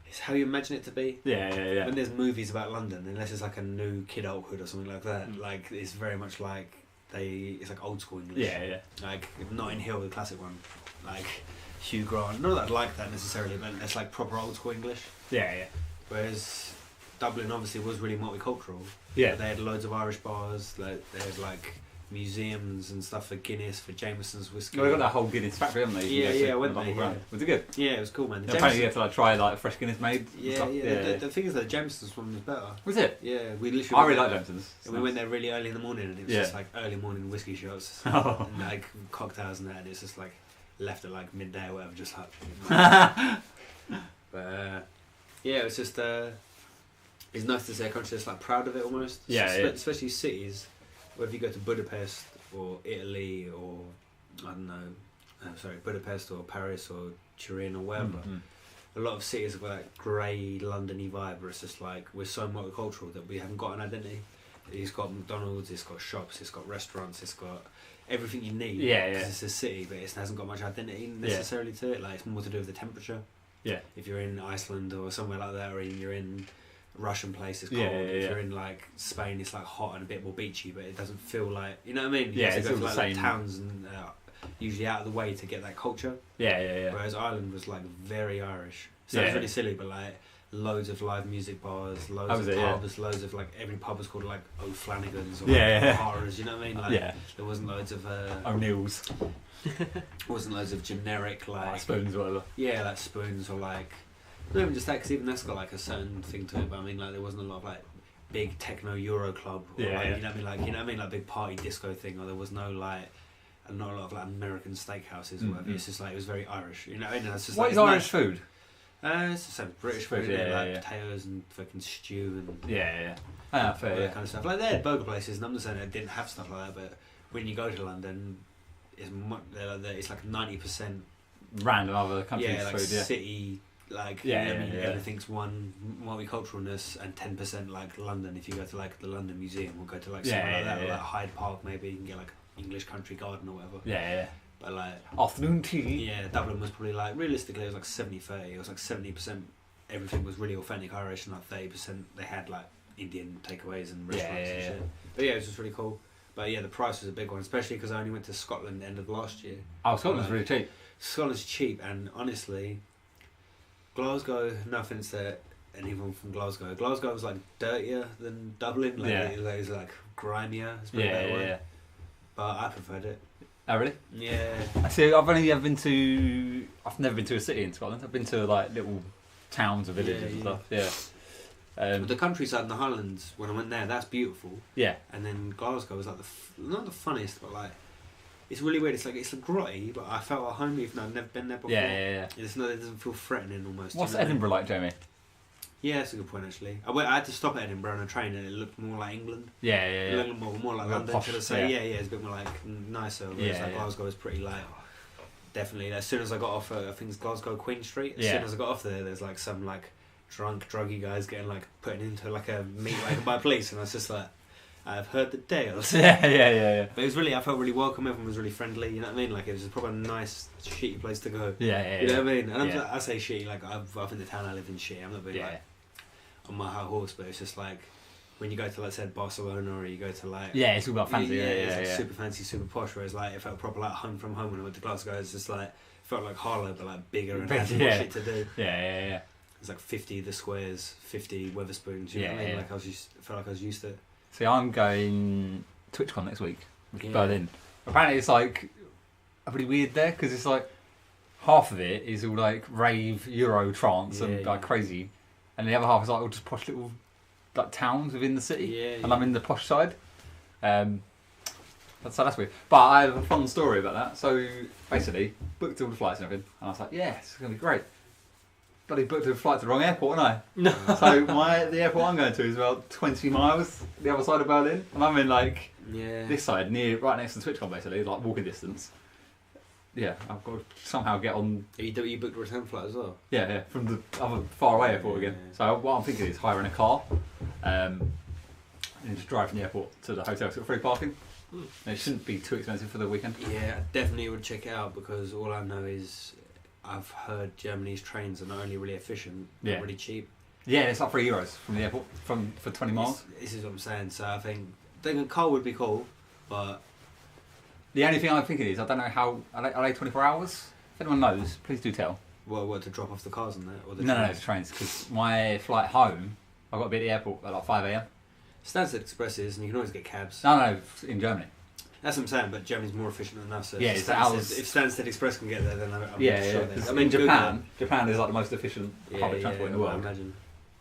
it's how you imagine it to be. Yeah. When there's movies about London, unless it's like a new Kid Adulthood or something like that, like, it's very much like, it's like old school English. Yeah. Like Notting Hill, the classic one. Like Hugh Grant. Not that I'd like that necessarily, but it's like proper old school English. Yeah. Whereas Dublin obviously was really multicultural. Yeah. They had loads of Irish bars. Like they had like museums and stuff for Guinness, for Jameson's whiskey. Well, they got that whole Guinness factory, haven't they? Yeah, I went there. Yeah. Was it good? Yeah, it was cool, man. Apparently you have to like try like fresh Guinness made. Yeah. The thing is that Jameson's one was better. Was it? Yeah, we literally. I really like Jameson's. And we went there really early in the morning, and it was just like early morning whiskey shots, Oh. and like cocktails and that. And it's just like left at like midday or whatever, just like. But yeah, it was just. It's nice to see a country that's like proud of it almost. Yeah, Especially cities, whether you go to Budapest or Italy or I don't know, Budapest or Paris or Turin or wherever. Mm-hmm. A lot of cities have got that grey Londony vibe where it's just like we're so multicultural that we haven't got an identity. It's got McDonald's, it's got shops, it's got restaurants, it's got everything you need. Yeah. It's a city, but it hasn't got much identity necessarily to it. Like it's more to do with the temperature. Yeah. If you're in Iceland or somewhere like that, or you're in a Russian place, it's cold. Yeah. If you're in like Spain, it's like hot and a bit more beachy, but it doesn't feel like, you know what I mean? Yeah, you it's go all to the like same. towns and usually out of the way to get that culture. Yeah. Whereas Ireland was like very Irish. Sounds really silly, but like loads of live music bars, loads of pubs, loads of like every pub was called like O'Flanagan's or like Horrors, you know what I mean? Like there wasn't loads of O'Neill's. wasn't loads of generic like spoons or whatever. Yeah, like spoons or like not even just that, because even that's got like a certain thing to it. But I mean, like there wasn't a lot of like big techno Euro club, or, like, you know what I mean? Like you know what I mean, like big party disco thing, or there was no like. And not a lot of like American steakhouses or whatever. It's just like it was very Irish, you know. And it's just What like, is Irish food? It's the same British food, Yeah, like potatoes and fucking stew and fair. all that kind of stuff. Like they had burger places, and I'm not saying they didn't have stuff like that, but when you go to London, it's like 90% Random other countries' like food. city, like everything's one multiculturalness, and 10% like London. If you go to like the London Museum, or go to like somewhere like that, or like Hyde Park, maybe you can get like English country garden or whatever. Yeah. But like Afternoon tea. yeah, Dublin was probably like realistically it was like 70-30. It was like 70% everything was really authentic Irish, and like 30% they had like Indian takeaways and restaurants and shit. But yeah, it was just really cool. But yeah, the price was a big one, especially because I only went to Scotland the end of last year. Oh, Scotland's really cheap. Scotland's cheap, and honestly, Glasgow. No offense to anyone from Glasgow. Glasgow was like dirtier than Dublin. Like, it was like grimier. It's a better word. Yeah. But I preferred it. Oh really? Yeah. I see. I've never been to a city in Scotland. I've been to like little towns or villages and stuff. Yeah. But the countryside in the Highlands, when I went there, that's beautiful. Yeah. And then Glasgow was like not the funniest, but like it's really weird. It's grotty, but I felt at home even though I've never been there before. Yeah. It doesn't feel threatening almost. What's Edinburgh like, Jamie? Yeah, that's a good point actually. I had to stop at Edinburgh on a train and it looked more like England. Yeah. It looked more like London, should I say? Yeah, it's a bit more like nicer. Whereas Glasgow was pretty like. Definitely. As soon as I got off, I think it's Glasgow Queen Street. As soon as I got off there's like some like drunk, druggy guys getting like put into like a meat wagon by police, and I was just like, I've heard the tales. Yeah. But it was I felt really welcome. Everyone was really friendly. You know what I mean? Like it was a proper nice, shitty place to go. Yeah. You know what I mean? And I say shitty like I think the town I live in shitty. I'm not being like on my high horse, but it's just like when you go to, let's say, Barcelona, or you go to like it's all about fancy. It's like super fancy, super posh. Whereas like it felt proper like home from home when I went to Glasgow. It's just like felt like Harlow, but like bigger and had more shit to do. Yeah. It's like 50 the squares, 50 Weatherspoons. You know what I mean? Like I felt like I was used to it. See, I'm going TwitchCon next week, which is Berlin. Apparently, it's like really weird there because it's like half of it is all like rave, Euro, trance, and like crazy, and the other half is like all just posh little like towns within the city. And I'm in the posh side. So that's weird. But I have a fun story about that. So basically, booked all the flights and everything, and I was like, yeah, it's gonna be great. Bloody booked a flight to the wrong airport, haven't I? No. So the airport I'm going to is about 20 miles the other side of Berlin, and I'm in like this side, right next to TwitchCon, basically, like walking distance. Yeah, I've got to somehow get on. You booked a return flight as well? Yeah, from the other far away airport again. So what I'm thinking is hiring a car, and just drive from the airport to the hotel. It's got free parking. And it shouldn't be too expensive for the weekend. Yeah, I definitely would check it out because all I know is I've heard Germany's trains are not only really efficient, but really cheap. Yeah, it's like €3 from the airport for 20 miles. This is what I'm saying. So I think a car would be cool, but the only thing I'm thinking is I don't know how are they 24 hours? If anyone knows, please do tell. Well, what to drop off the cars on there? Or No, it's trains because my flight home, I've got to be at the airport at like 5 a.m. Stansted Expresses, and you can always get cabs. No, in Germany. That's what I'm saying, but Germany's more efficient than us. So it's if Stansted Express can get there, then I'm sure there's. I mean, Japan is like the most efficient public transport in the world. I imagine.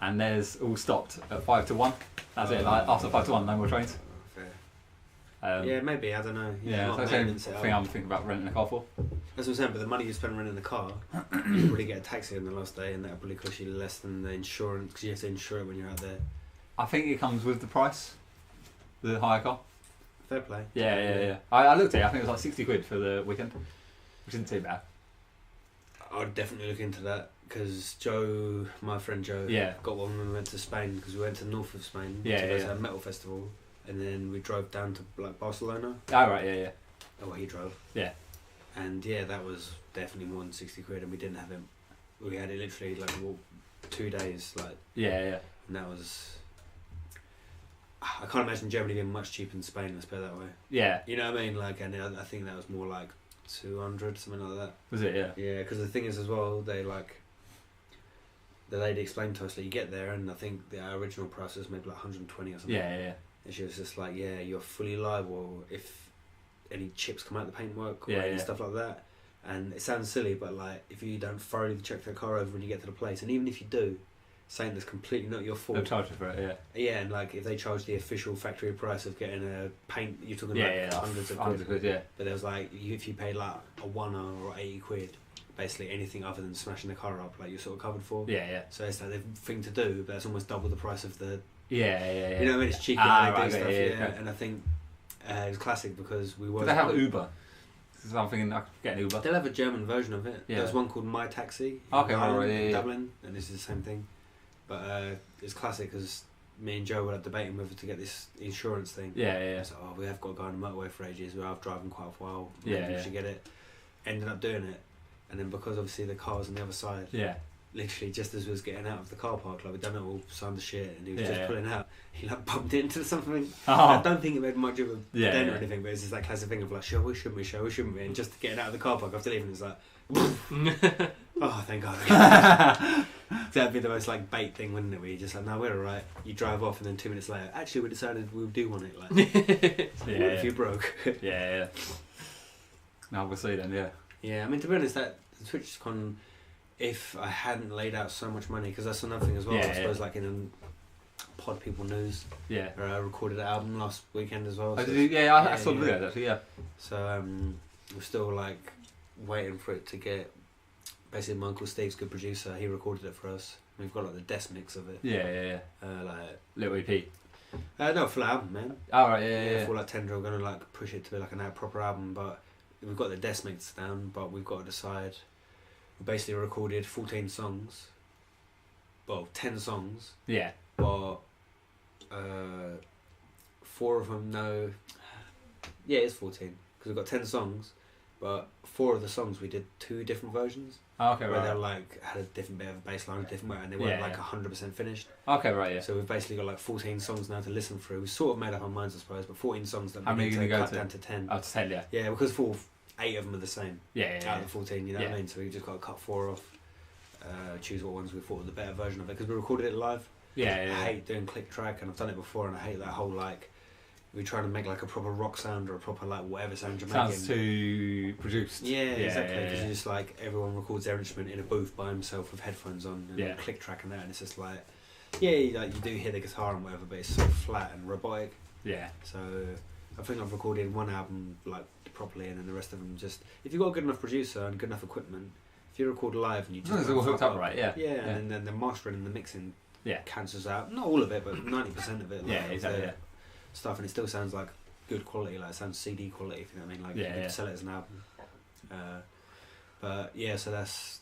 And there's all stopped at 5 to 1. That's it. Like after 5 to 1, no more trains. Fair. Maybe, I don't know. That's the only thing I'm thinking about renting a car for. That's what I'm saying, but the money you spend renting the car, you probably get a taxi on the last day, and that'll probably cost you less than the insurance, because you have to insure it when you're out there. I think it comes with the price, the hire car. Fair play. Yeah. I looked at it, I think it was like 60 quid for the weekend, which isn't too bad. I'd definitely look into that, because my friend Joe, got one when we went to Spain, because we went to the north of Spain to go to a metal festival, and then we drove down to like Barcelona. Oh, right, yeah. Oh, well, he drove. Yeah. And that was definitely more than 60 quid, and we didn't have him. We had it literally like 2 days, like. Yeah. And that was. I can't imagine Germany being much cheaper than Spain, let's put it that way. Yeah. You know what I mean? Like, and I think that was more like 200, something like that. Was it? Yeah. Yeah, because the thing is as well, the lady explained to us that you get there, and I think the original price was maybe like 120 or something. Yeah. And she was just like, you're fully liable if any chips come out of the paintwork or any stuff like that. And it sounds silly, but like if you don't thoroughly check the car over when you get to the place, and even if you do, saying that's completely not your fault. They'll charge you for it, Yeah, and like if they charge the official factory price of getting a paint, you're talking like hundreds of quid. Yeah. But there was like, if you paid like a £1 or 80 quid, basically anything other than smashing the car up, like you're sort of covered for. Yeah. So it's like the thing to do, but it's almost double the price of the. Yeah. You know what I mean? It's cheeky when they do stuff. Yeah. And I think it was classic because we were. Do they have Uber? So I'm thinking I could get an Uber. They'll have a German version of it. Yeah. There's one called My Taxi. In Dublin, and this is the same thing. But it's classic because me and Joe were like, debating whether to get this insurance thing. Yeah, yeah. It's like, oh, we have got to go on the motorway for ages. I've driving quite a while. Yeah, Maybe we yeah. should get it. Ended up doing it, and then because obviously the car was on the other side. Yeah. Literally, just as we was getting out of the car park, like we'd done it all, signed the shit, and he was Yeah, just yeah. pulling out. He like bumped into something. Oh. I don't think it made much of a Yeah, dent yeah. or anything, but it's just that classic thing of like, shall we, shouldn't we, shall we, shouldn't we? And just getting out of the car park after leaving, it's like, oh, thank God. That'd be the most like bait thing, wouldn't it? Where you're just like, no, we're alright. You drive off, and then 2 minutes later, actually, we decided we do want it. Like, Yeah, what if you broke? Yeah, yeah. No, we'll see then. Yeah. Yeah, I mean, to be honest, that TwitchCon, if I hadn't laid out so much money, because that's another thing as well. Yeah, I suppose, yeah. like in Pod People News, Yeah. where I recorded an album last weekend as well. Oh, so did you? Yeah, I yeah, saw the yeah. video actually. Yeah. So we're still like waiting for it to get. Basically, my uncle Steve's good producer. He recorded it for us. We've got like the desk mix of it. Yeah, yeah, yeah. Like Little EP. no, full album, man. Oh right, yeah, yeah. For like Tendril, we're gonna like push it to be like a proper album, but we've got the desk mix down. But we've got to decide. We basically recorded 14 songs. Well, 10 songs, Yeah. but 4 of them no. Yeah, it's 14 because we've got 10 songs, but 4 of the songs we did 2 different versions. Oh, okay, where they right. like had a different bit of a bass line, a different way, and they weren't Yeah, like yeah. 100% finished. Okay, right, yeah. So we've basically got like 14 songs now to listen through. We sort of made up our minds, I suppose, but 14 songs that How we many need are you to gonna go cut to? down to 10. Oh, to 10, yeah. Yeah, because 8 of them are the same Yeah, yeah, out of the 14. You know what I Yeah. mean? So we've just got to cut 4 off. Choose what ones we thought were the better version of it because we recorded it live. Yeah, I yeah. hate doing click track, and I've done it before, and I hate that whole like we're trying to make like a proper rock sound or a proper like whatever sound you're Sounds making. too produced. Yeah, exactly. Because yeah. you just like everyone records their instrument in a booth by himself with headphones on and Yeah. click track and that, and it's just like, yeah, you do hear the guitar and whatever, but it's so flat and robotic. Yeah. So I think I've recorded one album like properly, and then the rest of them just if you've got a good enough producer and good enough equipment, if you record live and you As long just as it's all fuck hooked up right, yeah. yeah, and then the mastering and the mixing Yeah. cancels out not all of it, but 90% of it. Like, Yeah, of exactly, the yeah. Stuff, and it still sounds like good quality, like it sounds CD quality, if you know what I mean. Like Yeah, you yeah. could sell it as an album. But yeah, so that's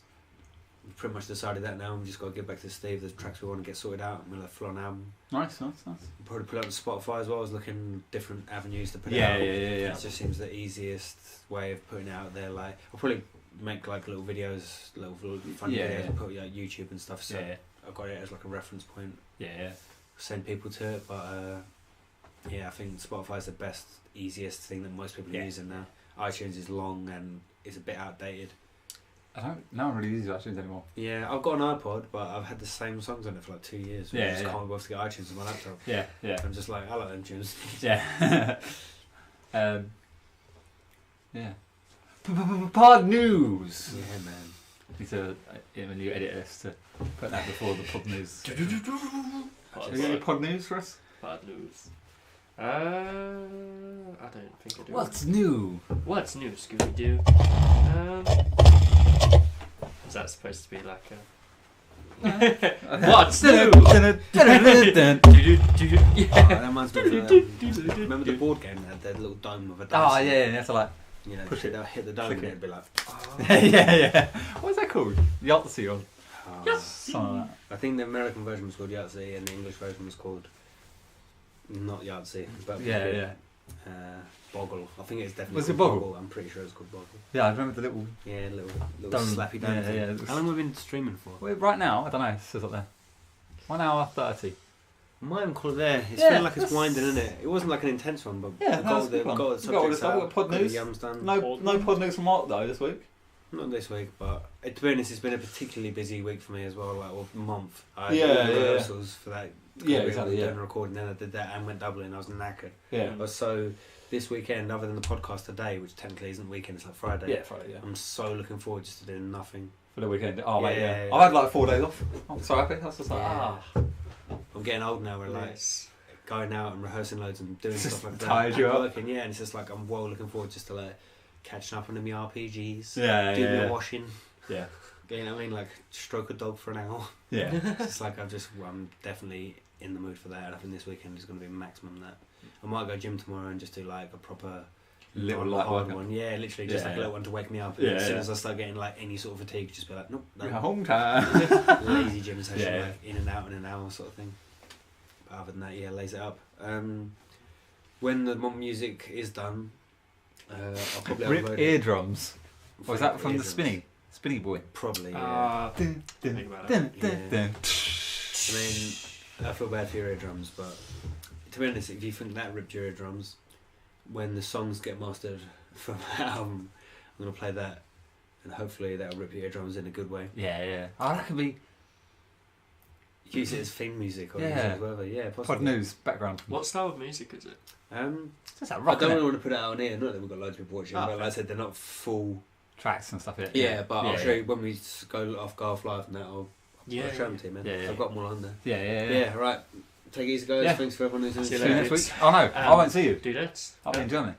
we've pretty much decided that now. We've just got to get back to Steve. The tracks we want to get sorted out, and we'll have a full-on album. Nice, nice, nice. We'll probably put it up on Spotify as well. I was looking different avenues to put it Yeah, out. yeah, yeah, yeah. It just seems the easiest way of putting it out there. Like I'll probably make like little videos, little funny Yeah, videos, yeah. and put like YouTube and stuff. So Yeah, I've got it as like a reference point. yeah, yeah. Send people to it, but yeah, I think Spotify is the best, easiest thing that most people are Yeah. using now. iTunes is long and is a bit outdated. No one really uses iTunes anymore. Yeah, I've got an iPod, but I've had the same songs on it for like 2 years. Yeah, I just yeah. can't bother to get iTunes on my laptop. Yeah, yeah. I'm just like, I like them tunes. Yeah. Yeah. Pod news. Yeah, man. Need to when you edit this to put that before the pod news. Have you got any pod news for us? Bad news. I don't think I do. What's new? What's new, Scooby Doo? Is that supposed to be like a? What's new? Oh, that reminds me of remember the board game that had that little dome with a dice? Oh yeah, and you have to like You know, push it. they'll hit the dome Click and it. it'd be like, yeah, yeah. What's that called? Yahtzee or oh. something like that. I think the American version was called Yahtzee and the English version was called not Yahtzee, but Yeah, yeah. Boggle. I think it's definitely Was it called Boggle? I'm pretty sure it's called Boggle. Yeah, I remember the little. Yeah, little Dome. slappy dome Yeah, thing. yeah, it was- How long have we been streaming for? Well, right now, I don't know. It says up there. 1 hour 30. Mine call it there. It's Yeah, feeling like it's that's- winding, isn't it? It wasn't like an intense one, but Yeah, we no, got it's a good one. the We've got all the subjects stuff. out, We've got pod got the news. yums done. No pod news from Mark though this week. Not this week, but to be honest, it's been a particularly busy week for me as well, like or month. I Yeah, had all the yeah, yeah. rehearsals for that. Yeah, we exactly, were yeah. doing a recording, then I did that and went doubling. I was knackered. Yeah. But so this weekend, other than the podcast today, which technically isn't weekend, it's like Friday. Yeah, Friday. Yeah. I'm so looking forward just to doing nothing. For the weekend. Oh, mate, Yeah, yeah. yeah. I've had like 4 days off. I'm so happy. That's just like Yeah. ah. I'm getting old now, where like Yes. going out and rehearsing loads and doing Just stuff like that. tires you and up. working, yeah, and it's just like I'm well looking forward just to like catching up on the RPGs. Yeah, Do yeah, my washing. yeah. You know what I mean? Like stroke a dog for an hour. Yeah. It's just like I'm definitely in the mood for that, and I think this weekend is going to be maximum that. I might go gym tomorrow and just do like a proper Little not light hard workout. one. Yeah, literally just Yeah, like a yeah. little one to wake me up. And Yeah, as soon yeah. as I start getting like any sort of fatigue, just be like, nope, We're no. home time. Lazy gym session, Yeah. like in and out in an hour sort of thing. other than that, yeah, lays it up. When the mod music is done, I'll probably Rip upload eardrums. Was that from eardrums. the Spinny Boy? Probably, yeah. Think about it. I mean, I feel bad for your eardrums, but to be honest, if you think that ripped your eardrums, when the songs get mastered from that album, I'm going to play that, and hopefully that'll rip your eardrums in a good way. Yeah. Oh, that could be Use it as theme music or Yeah. whatever. Yeah, Pod possibly. News background. What style of music is it? It's that I rock, don't innit? really want to put it out on here. Not that we've got loads of people watching, Oh, but like I said, they're not full. Tracks and stuff. Yeah, but I'll Yeah, show yeah. you when we go off live and that. I'll show them to you, man. Yeah, yeah. I've got them all on there. Yeah. Yeah, right. Take it easy, guys. Yeah. Thanks for everyone who's See you See you later. next week. Oh no, I won't see you. Do that. I'll be in Germany.